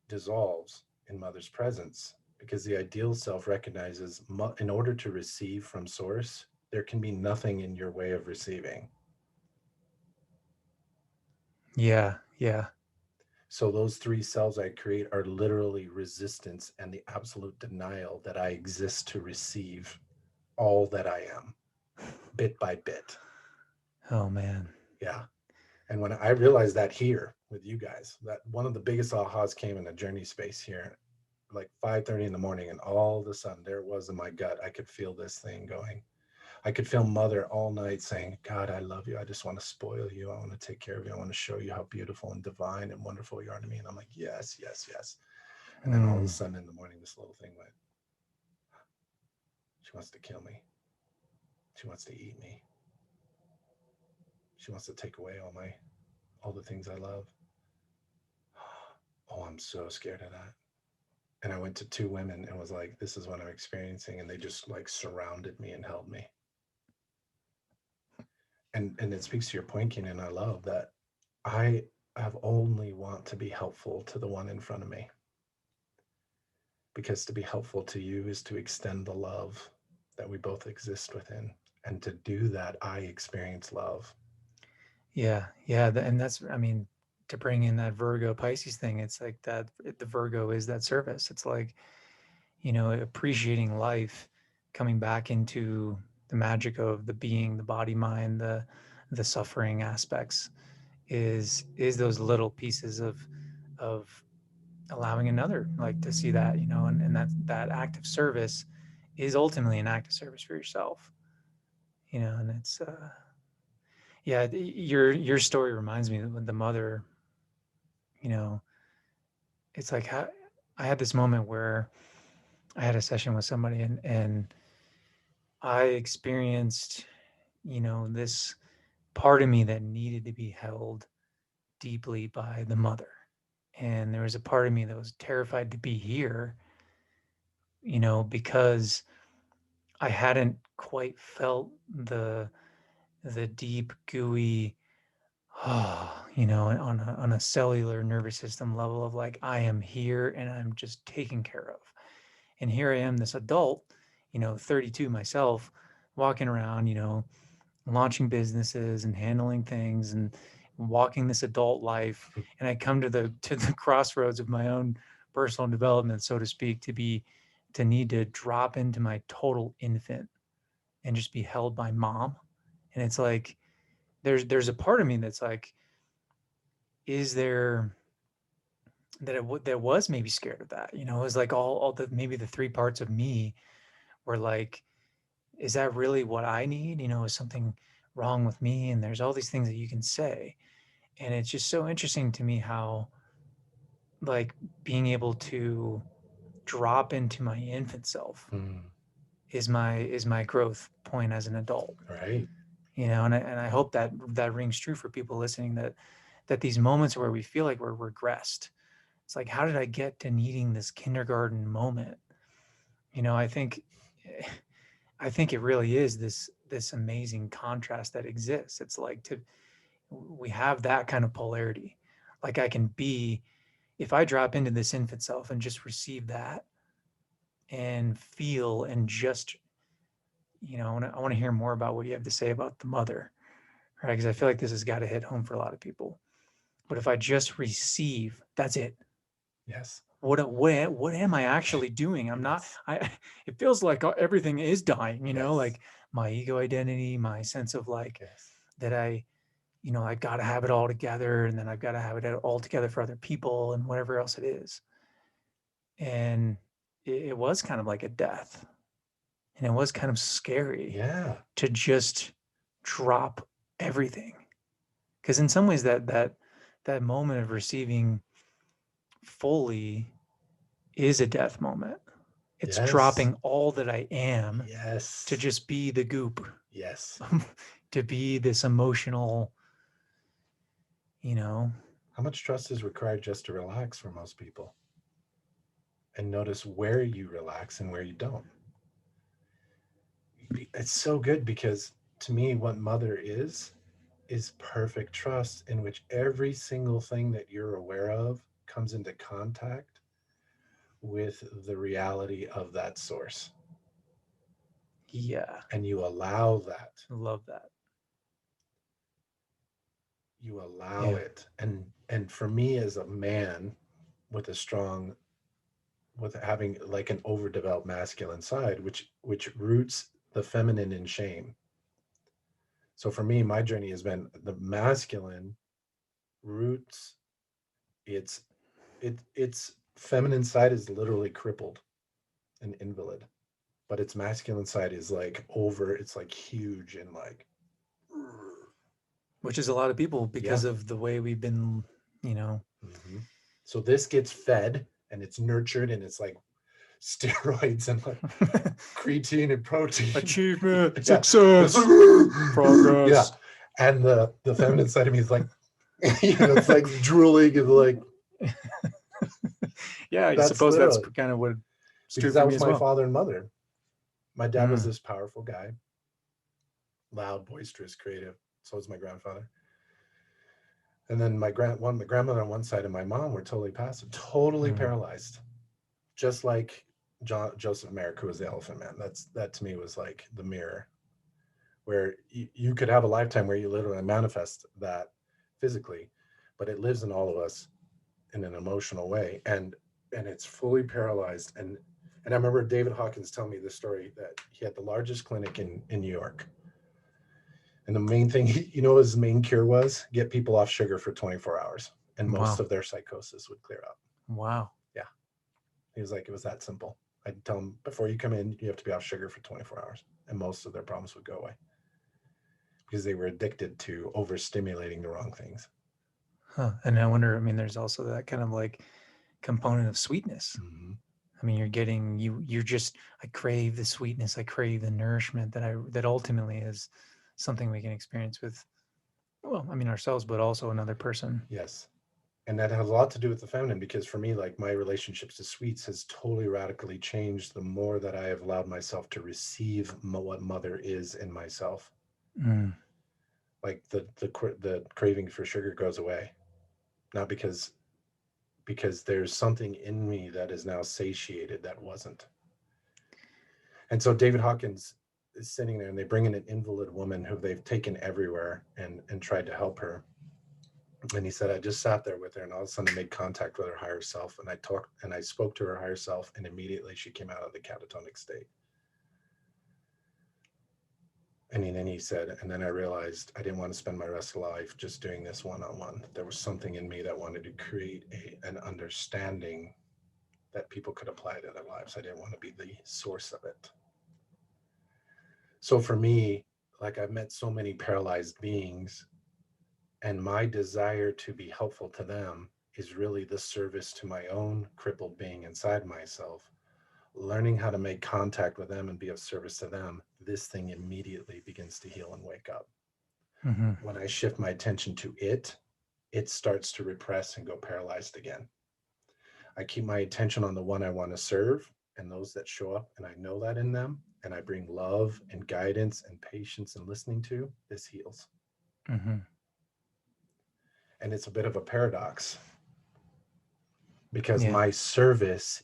[SPEAKER 2] dissolves in mother's presence, because the ideal self recognizes in order to receive from source, there can be nothing in your way of receiving.
[SPEAKER 1] Yeah, yeah.
[SPEAKER 2] So those three selves I create are literally resistance and the absolute denial that I exist to receive all that I am, bit by bit.
[SPEAKER 1] Oh man.
[SPEAKER 2] Yeah. And when I realized that here with you guys, that one of the biggest ahas came in the journey space here, like 5:30 in the morning, and all of a sudden there it was in my gut. I could feel this thing going. I could feel mother all night saying, God, I love you. I just want to spoil you. I want to take care of you. I want to show you how beautiful and divine and wonderful you are to me. And I'm like, yes, yes, yes. And then all of a
[SPEAKER 1] Hmm.
[SPEAKER 2] sudden in the morning, this little thing went, she wants to kill me. She wants to eat me. She wants to take away all the things I love. Oh, I'm so scared of that. And I went to two women and was like, this is what I'm experiencing. And they just like surrounded me and held me. And it speaks to your point, Keenan. I love that I have only want to be helpful to the one in front of me, because to be helpful to you is to extend the love that we both exist within. And to do that, I experience love.
[SPEAKER 1] Yeah, yeah. And that's, I mean, to bring in that Virgo Pisces thing, it's like that the Virgo is that service. It's like, appreciating life, coming back into the magic of the being, the body, mind, the suffering aspects is those little pieces of allowing another like to see that, and that act of service is ultimately an act of service for yourself, and it's yeah, your story reminds me of the mother, you know, it's like how I had this moment where I had a session with somebody and I experienced, this part of me that needed to be held deeply by the mother. And there was a part of me that was terrified to be here, because I hadn't quite felt the deep, gooey, on a cellular nervous system level of like, I am here and I'm just taken care of. And here I am, this adult, 32 myself, walking around, launching businesses and handling things and walking this adult life. And I come to the crossroads of my own personal development, so to speak, to need to drop into my total infant and just be held by mom. And it's like there's a part of me that's like, is there that was maybe scared of that? It was like all the maybe the three parts of me were like, is that really what I need? Is something wrong with me? And there's all these things that you can say. And it's just so interesting to me how like being able to drop into my infant self
[SPEAKER 2] Mm,
[SPEAKER 1] is my growth point as an adult.
[SPEAKER 2] right.
[SPEAKER 1] And I hope that rings true for people listening, that these moments where we feel like we're regressed, it's like, how did I get to needing this kindergarten moment? I think it really is this amazing contrast that exists. It's like we have that kind of polarity. Like I can be, if I drop into this infant self and just receive that and feel and just, I want to hear more about what you have to say about the mother, right? Because I feel like this has got to hit home for a lot of people. But if I just receive, that's it.
[SPEAKER 2] Yes.
[SPEAKER 1] What am I actually doing? I'm not.
[SPEAKER 2] Yes.
[SPEAKER 1] I. It feels like everything is dying.
[SPEAKER 2] Yes.
[SPEAKER 1] Like my ego identity, my sense of like
[SPEAKER 2] Yes.
[SPEAKER 1] that I got to have it all together, and then I've got to have it all together for other people and whatever else it is. And it was kind of like a death, and it was kind of scary
[SPEAKER 2] Yeah.
[SPEAKER 1] to just drop everything. Because in some ways, that moment of receiving fully is a death moment. It's
[SPEAKER 2] Yes.
[SPEAKER 1] dropping all that I am to
[SPEAKER 2] Yes.
[SPEAKER 1] just be the goop,
[SPEAKER 2] Yes.
[SPEAKER 1] to be this emotional, you know,
[SPEAKER 2] How much trust is required just to relax for most people? And notice where you relax and where you don't. It's so good, because to me, what mother is perfect trust, in which every single thing that you're aware of comes into contact with the reality of that source,
[SPEAKER 1] Yeah.
[SPEAKER 2] and you allow that.
[SPEAKER 1] Love that.
[SPEAKER 2] You allow
[SPEAKER 1] Yeah.
[SPEAKER 2] it. And for me as a man with a strong, with having like an overdeveloped masculine side, which roots the feminine in shame. So for me, my journey has been the masculine roots its its feminine side is literally crippled, an invalid, but its masculine side is like over, it's like huge and like,
[SPEAKER 1] Which is a lot of people
[SPEAKER 2] yeah.
[SPEAKER 1] because of the way we've been, you know.
[SPEAKER 2] Hmm. So this gets fed and it's nurtured and it's like steroids and like creatine and protein.
[SPEAKER 1] Achievement,
[SPEAKER 2] Yeah.
[SPEAKER 1] success,
[SPEAKER 2] Yeah.
[SPEAKER 1] progress.
[SPEAKER 2] And the feminine side of me is like, it's like drooling and like,
[SPEAKER 1] Yeah, I
[SPEAKER 2] that's
[SPEAKER 1] suppose that's
[SPEAKER 2] literally
[SPEAKER 1] kind of what it's true
[SPEAKER 2] because
[SPEAKER 1] for
[SPEAKER 2] that
[SPEAKER 1] me
[SPEAKER 2] was
[SPEAKER 1] as
[SPEAKER 2] my
[SPEAKER 1] well.
[SPEAKER 2] father and mother. My dad was
[SPEAKER 1] Mm,
[SPEAKER 2] this powerful guy, loud, boisterous, creative. So was my grandfather. And then my grandmother on one side and my mom were totally passive, totally
[SPEAKER 1] mm.
[SPEAKER 2] paralyzed, just like Joseph Merrick, who was the Elephant Man. That to me was like the mirror, where you could have a lifetime where you literally manifest that physically, but it lives in all of us in an emotional way, and it's fully paralyzed. And I remember David Hawkins telling me this story that he had the largest clinic in New York. And the main thing, his main cure was get people off sugar for 24 hours, and most
[SPEAKER 1] Wow.
[SPEAKER 2] of their psychosis would clear up.
[SPEAKER 1] Wow.
[SPEAKER 2] Yeah. He was like, it was that simple. I'd tell them, before you come in, you have to be off sugar for 24 hours, and most of their problems would go away because they were addicted to overstimulating the wrong things.
[SPEAKER 1] Huh. And I wonder, I mean, there's also that kind of like component of sweetness.
[SPEAKER 2] Mm-hmm.
[SPEAKER 1] I mean, you're just, I crave the sweetness. I crave the nourishment that ultimately is something we can experience with, well, I mean, ourselves, but also another person.
[SPEAKER 2] Yes. And that has a lot to do with the feminine, because for me, like, my relationships to sweets has totally radically changed the more that I have allowed myself to receive what mother is in myself.
[SPEAKER 1] Mm,
[SPEAKER 2] Like the craving for sugar goes away, not because there's something in me that is now satiated that wasn't. And so David Hawkins is sitting there, and they bring in an invalid woman who they've taken everywhere and tried to help her. And he said, I just sat there with her, and all of a sudden I made contact with her higher self, and I spoke to her higher self, and immediately she came out of the catatonic state. And then he said, and then I realized I didn't want to spend my rest of life just doing this one-on-one. There was something in me that wanted to create an understanding that people could apply to their lives. I didn't want to be the source of it. So for me, like, I've met so many paralyzed beings, and my desire to be helpful to them is really the service to my own crippled being inside myself. Learning how to make contact with them and be of service to them, this thing immediately begins to heal and wake up.
[SPEAKER 1] mm-hmm,
[SPEAKER 2] When I shift my attention to it, it starts to repress and go paralyzed again. I keep my attention on the one I want to serve and those that show up, and I know that in them, and I bring love and guidance and patience and listening to, this heals.
[SPEAKER 1] mm-hmm.
[SPEAKER 2] And it's a bit of a paradox, because
[SPEAKER 1] Yeah.
[SPEAKER 2] my service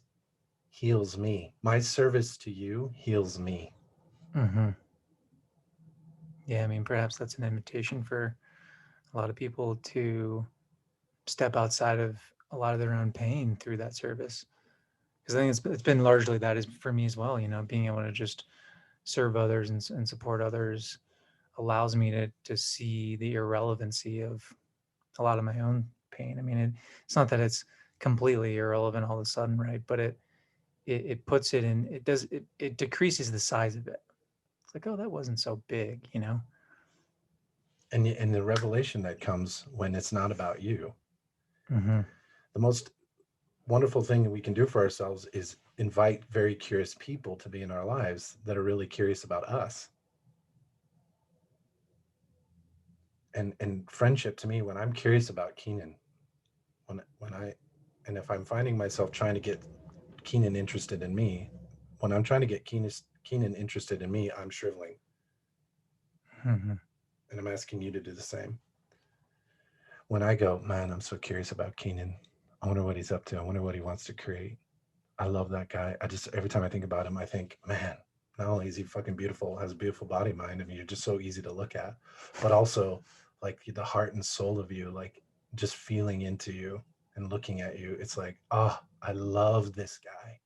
[SPEAKER 2] heals me. My service to you heals me.
[SPEAKER 1] Mm-hmm. Yeah. I mean, perhaps that's an invitation for a lot of people to step outside of a lot of their own pain through that service. Because I think it's been largely that is for me as well. You know, being able to just serve others and support others allows me to see the irrelevancy of a lot of my own pain. I mean, it's not that it's completely irrelevant all of a sudden, right? But it puts it in, it decreases the size of it. It's like, oh, that wasn't so big, you know?
[SPEAKER 2] And the revelation that comes when it's not about you.
[SPEAKER 1] Mm-hmm.
[SPEAKER 2] The most wonderful thing that we can do for ourselves is invite very curious people to be in our lives that are really curious about us. And friendship to me, when I'm curious about Keenan, when I and if I'm finding myself trying to get Keenan interested in me, when I'm trying to get Keenan interested in me, I'm shriveling,
[SPEAKER 1] Mm-hmm.
[SPEAKER 2] and I'm asking you to do the same. When I go, man, I'm so curious about Keenan. I wonder what he's up to. I wonder what he wants to create. I love that guy. I just, every time I think about him, I think, man, not only is he fucking beautiful, has a beautiful body mind. I mean, you're just so easy to look at, but also like the heart and soul of you, like just feeling into you and looking at you. It's like, oh, I love this guy.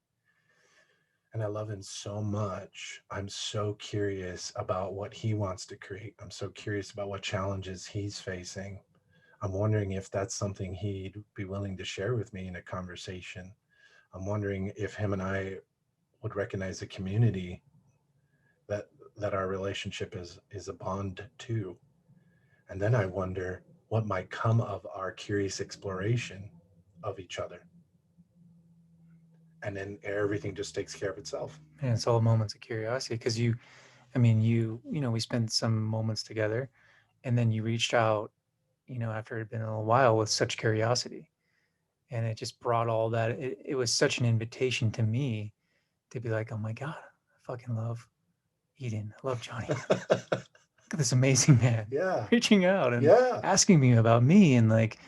[SPEAKER 2] And I love him so much. I'm so curious about what he wants to create. I'm so curious about what challenges he's facing. I'm wondering if that's something he'd be willing to share with me in a conversation. I'm wondering if him and I would recognize a community that our relationship is a bond to. And then I wonder what might come of our curious exploration of each other. And then everything just takes care of itself.
[SPEAKER 1] And it's all moments of curiosity because I mean, we spent some moments together and then you reached out, after it had been a little while with such curiosity. And it just brought all that. It was such an invitation to me to be like, oh my God, I fucking love Eden. I love Johnny. Look at this amazing man
[SPEAKER 2] Yeah.
[SPEAKER 1] reaching out and
[SPEAKER 2] Yeah.
[SPEAKER 1] asking me about me and like,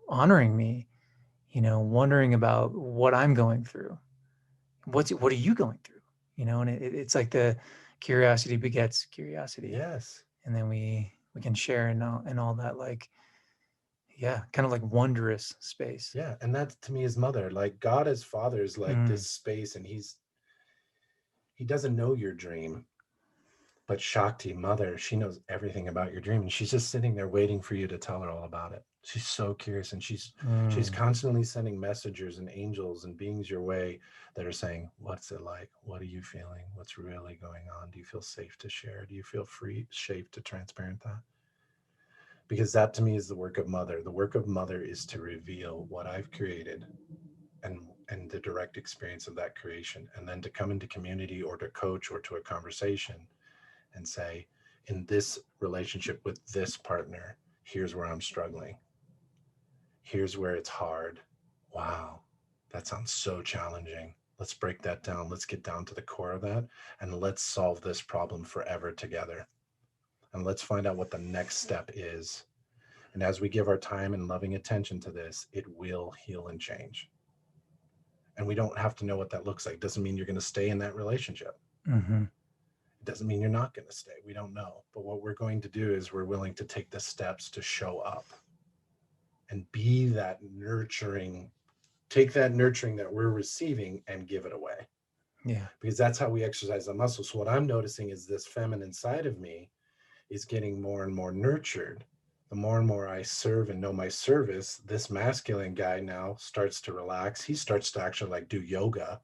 [SPEAKER 1] honoring me, wondering about what I'm going through. What are you going through? And it's like the curiosity begets curiosity.
[SPEAKER 2] Yes.
[SPEAKER 1] And then we can share in all that, like, yeah, kind of like wondrous space.
[SPEAKER 2] Yeah. And that to me is mother. Like God as father is like
[SPEAKER 1] Mm,
[SPEAKER 2] this space, and he doesn't know your dream. But Shakti, mother, she knows everything about your dream, and she's just sitting there waiting for you to tell her all about it. She's so curious, and she's
[SPEAKER 1] mm,
[SPEAKER 2] constantly sending messengers and angels and beings your way that are saying, "What's it like? What are you feeling? What's really going on? Do you feel safe to share? Do you feel free, safe to transparent that?" Because that to me is the work of mother. The work of mother is to reveal what I've created and the direct experience of that creation, and then to come into community or to coach or to a conversation and say, in this relationship with this partner, here's where I'm struggling. Here's where it's hard. Wow, that sounds so challenging. Let's break that down. Let's get down to the core of that and let's solve this problem forever together. And let's find out what the next step is. And as we give our time and loving attention to this, it will heal and change. And we don't have to know what that looks like. Doesn't mean you're going to stay in that relationship.
[SPEAKER 1] mm-hmm.
[SPEAKER 2] It doesn't mean you're not going to stay. We don't know. But what we're going to do is we're willing to take the steps to show up and be that nurturing, take that nurturing that we're receiving and give it away.
[SPEAKER 1] Yeah.
[SPEAKER 2] Because that's how we exercise the muscle. So what I'm noticing is this feminine side of me is getting more and more nurtured. The more and more I serve and know my service, this masculine guy now starts to relax. He starts to actually like do yoga.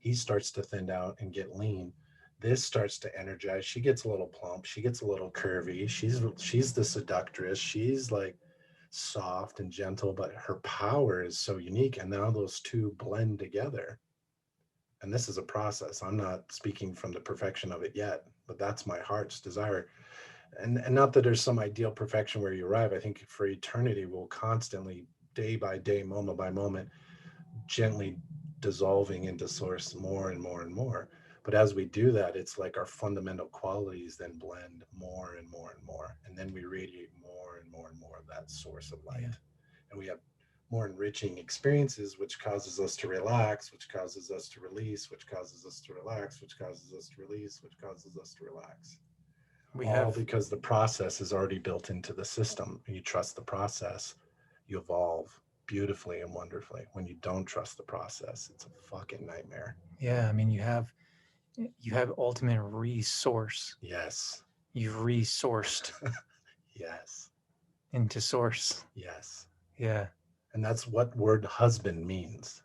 [SPEAKER 2] He starts to thin out and get lean. This starts to energize. She gets a little plump. She gets a little curvy. She's the seductress. She's like soft and gentle, but her power is so unique. And now those two blend together. And this is a process. I'm not speaking from the perfection of it yet, but that's my heart's desire. And not that there's some ideal perfection where you arrive. I think for eternity we'll constantly, day by day, moment by moment, gently dissolving into source more and more and more. But as we do that, it's like our fundamental qualities then blend more and more and more, and then we radiate more and more and more of that source of
[SPEAKER 1] Yeah.
[SPEAKER 2] light, and we have more enriching experiences, which causes us to relax, which causes us to release, which causes us to relax, which causes us to release, which causes us to relax,
[SPEAKER 1] We
[SPEAKER 2] all
[SPEAKER 1] have,
[SPEAKER 2] because the process is already built into the system. You trust the process, you evolve beautifully and wonderfully. When you don't trust the process, it's a fucking nightmare.
[SPEAKER 1] yeah. I mean, you have ultimate resource.
[SPEAKER 2] Yes.
[SPEAKER 1] You've resourced
[SPEAKER 2] Yes.
[SPEAKER 1] into source.
[SPEAKER 2] Yes.
[SPEAKER 1] Yeah.
[SPEAKER 2] And that's what word husband means,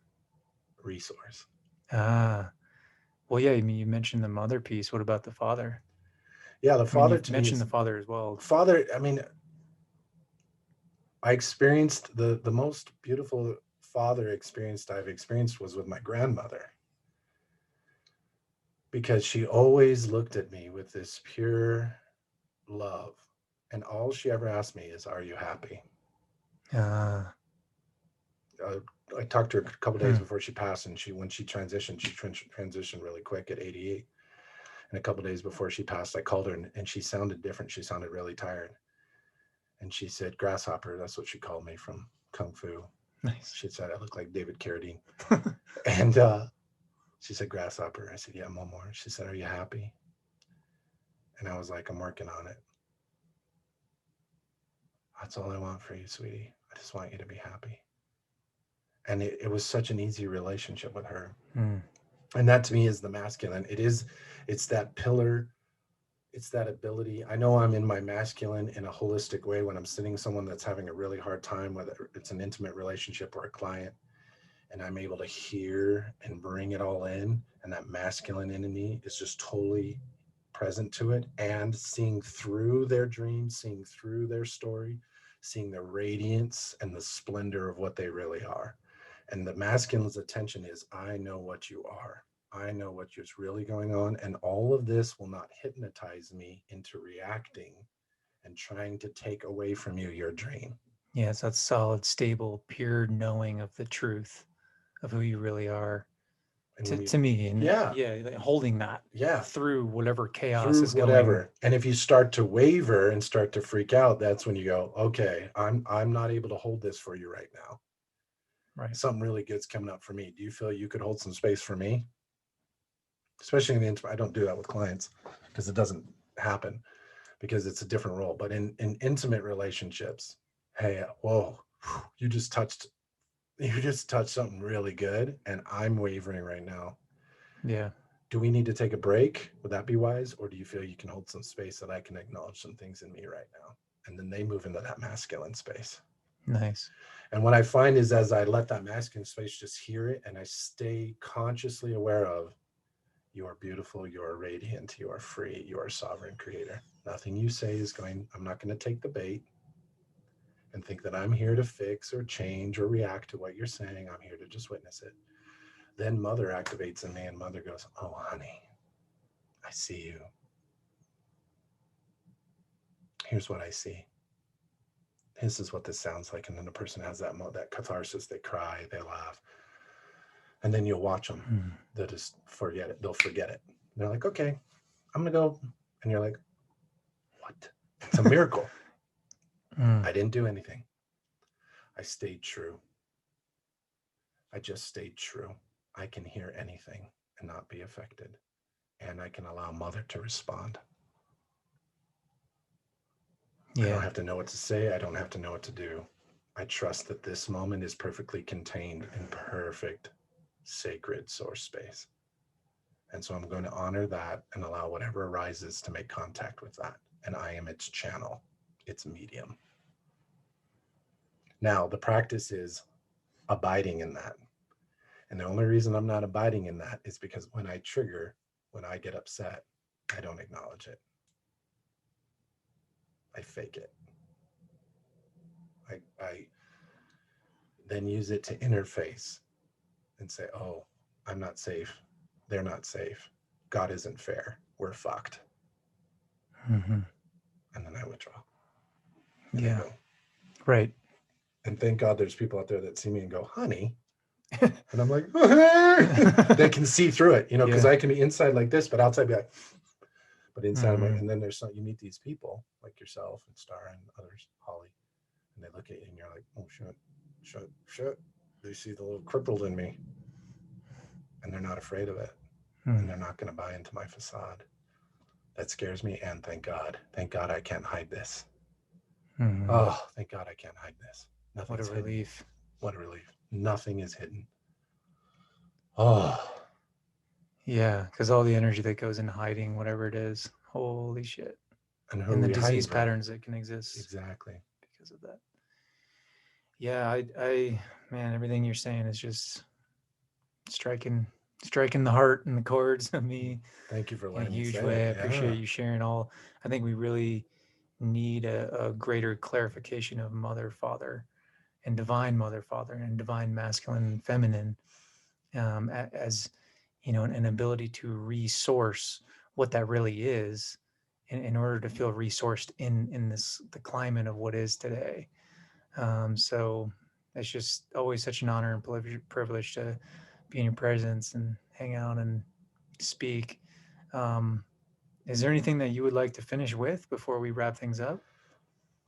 [SPEAKER 2] resource.
[SPEAKER 1] Ah. Well, yeah. I mean, you mentioned the mother piece. What about the father?
[SPEAKER 2] Yeah, the
[SPEAKER 1] I mean,
[SPEAKER 2] father
[SPEAKER 1] you've
[SPEAKER 2] to me
[SPEAKER 1] mentioned
[SPEAKER 2] is
[SPEAKER 1] the father as well.
[SPEAKER 2] father. I mean, I experienced the most beautiful father experience I've experienced was with my grandmother, because she always looked at me with this pure love. And all she ever asked me is, "Are you happy?"
[SPEAKER 1] Ah.
[SPEAKER 2] Uh, I talked to her a couple days
[SPEAKER 1] Hmm.
[SPEAKER 2] before she passed, and when she transitioned, she transitioned really quick at 88. And a couple days before she passed, I called her, and she sounded different. She sounded really tired. And she said, "Grasshopper," that's what she called me from Kung Fu.
[SPEAKER 1] Nice.
[SPEAKER 2] She said I look like David Carradine. And she said, grasshopper. I said, yeah, one more. She said, are you happy? And I was like, I'm working on it. That's all I want for you, sweetie. I just want you to be happy. And it was such an easy relationship with her.
[SPEAKER 1] Mm.
[SPEAKER 2] And that to me is the masculine. It's that pillar. It's that ability. I know I'm in my masculine in a holistic way when I'm sitting someone that's having a really hard time, whether it's an intimate relationship or a client, and I'm able to hear and bring it all in. And that masculine in me is just totally present to it and seeing through their dreams, seeing through their story, seeing the radiance and the splendor of what they really are. And the masculine's attention is, I know what you are. I know what's really going on. And all of this will not hypnotize me into reacting and trying to take away from you your dream.
[SPEAKER 1] Yeah, it's that solid, stable, pure knowing of the truth of who you really are
[SPEAKER 2] And when you,
[SPEAKER 1] to me. And
[SPEAKER 2] yeah,
[SPEAKER 1] yeah, like holding that
[SPEAKER 2] yeah,
[SPEAKER 1] through whatever chaos
[SPEAKER 2] through
[SPEAKER 1] is going.
[SPEAKER 2] whatever. And if you start to waver and start to freak out, that's when you go, okay, I'm not able to hold this for you right now.
[SPEAKER 1] Right.
[SPEAKER 2] Something really good's coming up for me. Do you feel you could hold some space for me? Especially in the intimate, I don't do that with clients because it doesn't happen because it's a different role. But in intimate relationships, hey, whoa, you just touched something really good, and I'm wavering right now.
[SPEAKER 1] Yeah.
[SPEAKER 2] Do we need to take a break? Would that be wise? Or do you feel you can hold some space that I can acknowledge some things in me right now? And then they move into that masculine space.
[SPEAKER 1] Nice.
[SPEAKER 2] And what I find is as I let that masculine space just hear it and I stay consciously aware of, you are beautiful, you are radiant, you are free, you are sovereign creator. Nothing you say is going, I'm not going to take the bait and think that I'm here to fix or change or react to what you're saying. I'm here to just witness it. Then mother activates in me and mother goes, oh, honey, I see you. Here's what I see. This is what this sounds like. And then the person has that catharsis. They cry, they laugh. And then you'll watch them.
[SPEAKER 1] Mm.
[SPEAKER 2] They'll just forget it. They'll forget it. They're like, okay, I'm going to go. And you're like, what? It's a miracle.
[SPEAKER 1] Mm.
[SPEAKER 2] I didn't do anything. I stayed true. I just stayed true. I can hear anything and not be affected. And I can allow mother to respond. I don't
[SPEAKER 1] Yeah.
[SPEAKER 2] have to know what to say. I don't have to know what to do. I trust that this moment is perfectly contained in perfect, sacred source space. And so I'm going to honor that and allow whatever arises to make contact with that. And I am its channel, its medium. Now, the practice is abiding in that. And the only reason I'm not abiding in that is because when I trigger, when I get upset, I don't acknowledge it. I fake it. I then use it to interface and say, oh, I'm not safe. They're not safe. God isn't fair. We're fucked.
[SPEAKER 1] Mm-hmm.
[SPEAKER 2] And then I withdraw. And I
[SPEAKER 1] Yeah.
[SPEAKER 2] go.
[SPEAKER 1] Right.
[SPEAKER 2] And thank God there's people out there that see me and go, honey. And I'm like, oh, they can see through it, because
[SPEAKER 1] Yeah.
[SPEAKER 2] I can be inside like this, but outside be like, but inside of my,
[SPEAKER 1] Mm-hmm.
[SPEAKER 2] and then there's some, you meet these people like yourself and Star and others, Holly, and they look at you and you're like, oh, shit. They see the little crippled in me and they're not afraid of it. And
[SPEAKER 1] Mm.
[SPEAKER 2] they're not going to buy into my facade. That scares me. And thank God. Thank God I can't hide this.
[SPEAKER 1] Mm.
[SPEAKER 2] Oh, thank God I can't hide this.
[SPEAKER 1] What a
[SPEAKER 2] Nothing's hidden.
[SPEAKER 1] relief.
[SPEAKER 2] What a relief. Nothing is hidden. Oh,
[SPEAKER 1] Yeah, because all the energy that goes into hiding whatever it is, holy shit.
[SPEAKER 2] and who are
[SPEAKER 1] And the
[SPEAKER 2] we hiding
[SPEAKER 1] disease
[SPEAKER 2] from?
[SPEAKER 1] patterns that can exist
[SPEAKER 2] Exactly.
[SPEAKER 1] because of that. Yeah, I man, everything you're saying is just striking striking the heart and the chords of me
[SPEAKER 2] Thank you for
[SPEAKER 1] in a
[SPEAKER 2] letting me
[SPEAKER 1] huge
[SPEAKER 2] say it.
[SPEAKER 1] way. I
[SPEAKER 2] Yeah.
[SPEAKER 1] appreciate you sharing all. I think we really need a greater clarification of mother, father, and divine mother, father, and divine masculine and feminine, as an ability to resource what that really is in order to feel resourced in this the climate of what is today. So it's just always such an honor and privilege to be in your presence and hang out and speak. Um, is there anything that you would like to finish with before we wrap things up?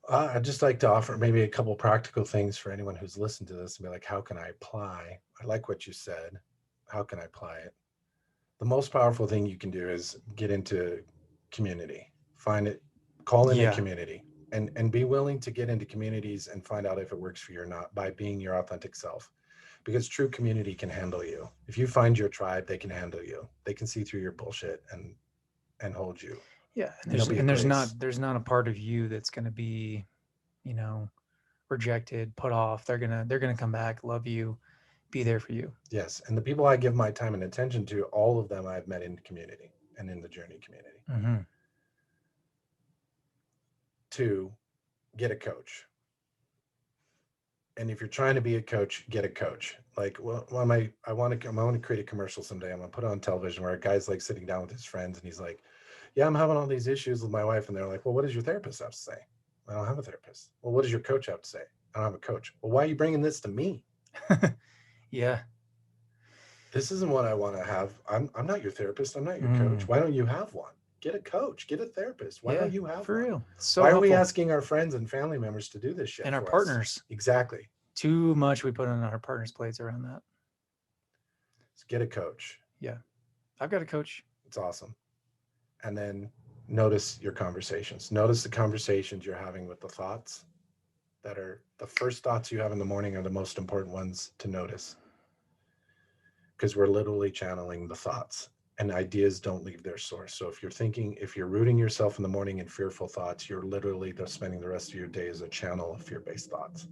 [SPEAKER 2] I'd just like to offer maybe a couple practical things for anyone who's listened to this and be like, how can I apply? I like what you said. How can I apply it? The most powerful thing you can do is get into community. Find it, call in a
[SPEAKER 1] Yeah.
[SPEAKER 2] community, and be willing to get into communities and find out if it works for you or not by being your authentic self. Because true community can handle you. If you find your tribe, they can handle you. They can see through your bullshit and hold you.
[SPEAKER 1] Yeah. And
[SPEAKER 2] And there'll be a grace.
[SPEAKER 1] there's not a part of you that's going to be, you know, rejected, put off. They're going to come back, love you, be there for you.
[SPEAKER 2] Yes. And the people I give my time and attention to, all of them I've met in community and in the journey community.
[SPEAKER 1] Mm-hmm.
[SPEAKER 2] 2, get a coach. And if you're trying to be a coach, get a coach. Like, well, I want to create a commercial someday. I'm gonna put it on television where a guy's like sitting down with his friends and he's like, yeah, I'm having all these issues with my wife. And they're like, well, what does your therapist have to say? I don't have a therapist. Well, what does your coach have to say? I don't have a coach. Well, why are you bringing this to me?
[SPEAKER 1] Yeah.
[SPEAKER 2] This isn't what I want to have. I'm not your therapist. I'm not your coach.
[SPEAKER 1] Mm.
[SPEAKER 2] Why don't you have one? Get a coach, get a therapist. Why
[SPEAKER 1] Yeah.
[SPEAKER 2] don't you have
[SPEAKER 1] For
[SPEAKER 2] one?
[SPEAKER 1] real. It's so
[SPEAKER 2] Why are we
[SPEAKER 1] helpful.
[SPEAKER 2] asking our friends and family members to do this shit
[SPEAKER 1] And our
[SPEAKER 2] for us?
[SPEAKER 1] partners.
[SPEAKER 2] Exactly.
[SPEAKER 1] Too much we put on our partners' plates around that.
[SPEAKER 2] So get a coach.
[SPEAKER 1] Yeah. I've got a coach.
[SPEAKER 2] It's awesome. And then notice your conversations. Notice the conversations you're having with the thoughts that are the first thoughts you have in the morning are the most important ones to notice because we're literally channeling the thoughts and ideas don't leave their source. So if you're rooting yourself in the morning in fearful thoughts, you're literally spending the rest of your day as a channel of fear-based thoughts.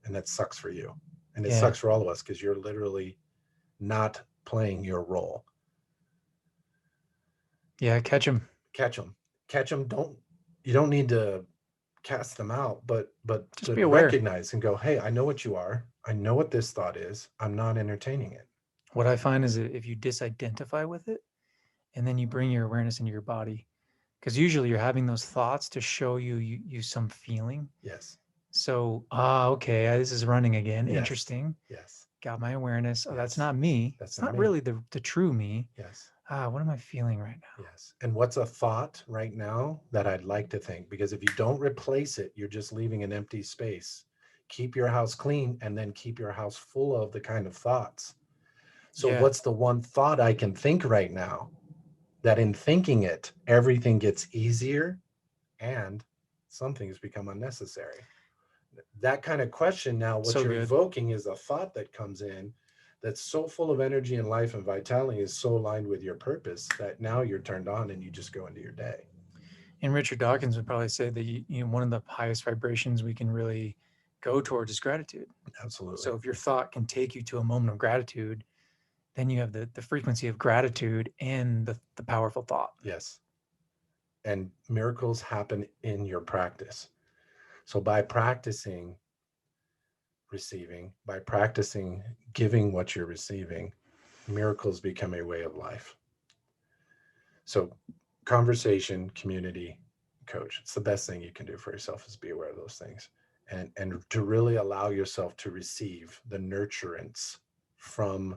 [SPEAKER 2] And that sucks for you. And it
[SPEAKER 1] Yeah.
[SPEAKER 2] sucks for all of us because you're literally not playing your role.
[SPEAKER 1] Yeah. Catch them.
[SPEAKER 2] Catch them. You don't need to cast them out, but
[SPEAKER 1] Just
[SPEAKER 2] to
[SPEAKER 1] be aware.
[SPEAKER 2] recognize and go, hey, I know what you are. I know what this thought is. I'm not entertaining it.
[SPEAKER 1] What I find is that if you disidentify with it and then you bring your awareness into your body, because usually you're having those thoughts to show you some feeling.
[SPEAKER 2] Yes.
[SPEAKER 1] So, okay, this is running again.
[SPEAKER 2] Yes.
[SPEAKER 1] Interesting.
[SPEAKER 2] Yes.
[SPEAKER 1] Got my awareness. Oh,
[SPEAKER 2] Yes.
[SPEAKER 1] that's not me.
[SPEAKER 2] That's
[SPEAKER 1] It's
[SPEAKER 2] not
[SPEAKER 1] not
[SPEAKER 2] me.
[SPEAKER 1] really the true me.
[SPEAKER 2] Yes.
[SPEAKER 1] What am I feeling right now?
[SPEAKER 2] Yes. And what's a thought right now that I'd like to think? Because if you don't replace it, you're just leaving an empty space. Keep your house clean and then keep your house full of the kind of thoughts. So
[SPEAKER 1] Yeah.
[SPEAKER 2] what's the one thought I can think right now that in thinking it, everything gets easier and some things become unnecessary? That kind of question now, what
[SPEAKER 1] So
[SPEAKER 2] you're
[SPEAKER 1] good.
[SPEAKER 2] evoking is a thought that comes in that's so full of energy and life and vitality, is so aligned with your purpose that now you're turned on and you just go into your day.
[SPEAKER 1] And Richard Dawkins would probably say that one of the highest vibrations we can really go towards is gratitude.
[SPEAKER 2] Absolutely.
[SPEAKER 1] So if your thought can take you to a moment of gratitude, then you have the frequency of gratitude and the powerful thought.
[SPEAKER 2] Yes. And miracles happen in your practice. So by practicing receiving, by practicing giving what you're receiving, miracles become a way of life. So conversation, community, coach, it's the best thing you can do for yourself is be aware of those things and to really allow yourself to receive the nurturance from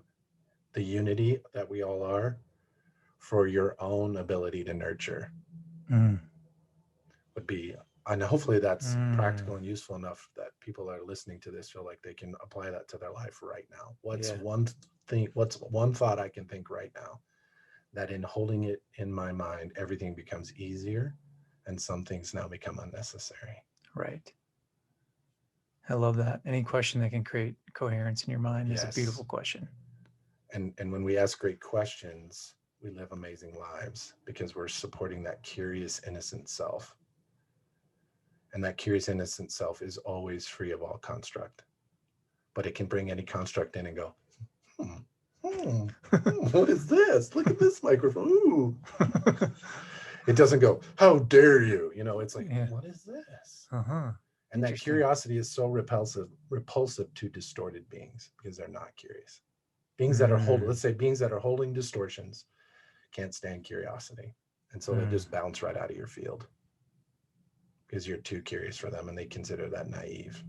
[SPEAKER 2] the unity that we all are for your own ability to nurture would be, and hopefully that's practical and useful enough that people that are listening to this feel like they can apply that to their life right now. What's one thought I can think right now that in holding it in my mind, everything becomes easier and some things now become unnecessary.
[SPEAKER 1] Right. I love that. Any question that can create coherence in your mind is a beautiful question.
[SPEAKER 2] And when we ask great questions, we live amazing lives because we're supporting that curious, innocent self. And that curious, innocent self is always free of all construct. But it can bring any construct in and go, what is this? Look at this microphone. Ooh. It doesn't go, how dare you? It's like, what is this? And that curiosity is so repulsive to distorted beings because they're not curious. Beings that are beings that are holding distortions can't stand curiosity. And so they just bounce right out of your field because you're too curious for them and they consider that naive.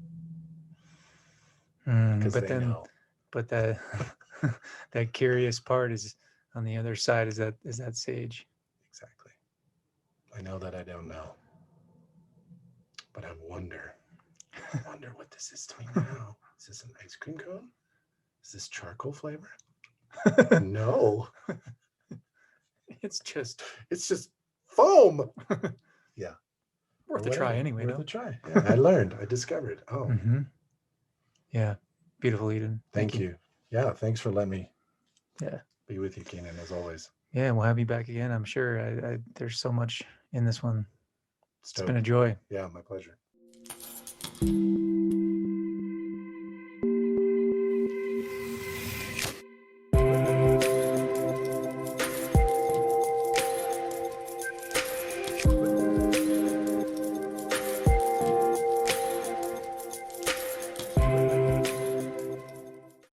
[SPEAKER 2] Because they know.
[SPEAKER 1] But that that curious part is on the other side is that sage.
[SPEAKER 2] Exactly. I know that I don't know, but I wonder what this is to me now. Is this an ice cream cone? Is this charcoal flavor? No,
[SPEAKER 1] It's just
[SPEAKER 2] foam. Yeah.
[SPEAKER 1] worth a try anyway,
[SPEAKER 2] Worth
[SPEAKER 1] though.
[SPEAKER 2] a try. Yeah, I learned. I discovered. Oh,
[SPEAKER 1] Mm-hmm. Yeah. Beautiful, Eden.
[SPEAKER 2] thank you. Yeah, thanks for letting me
[SPEAKER 1] Yeah.
[SPEAKER 2] be with you, Keenan, as always.
[SPEAKER 1] Yeah, we'll have you back again. I'm sure. There's so much in this one. It's been a
[SPEAKER 2] Stoked.
[SPEAKER 1] joy.
[SPEAKER 2] Yeah, my pleasure.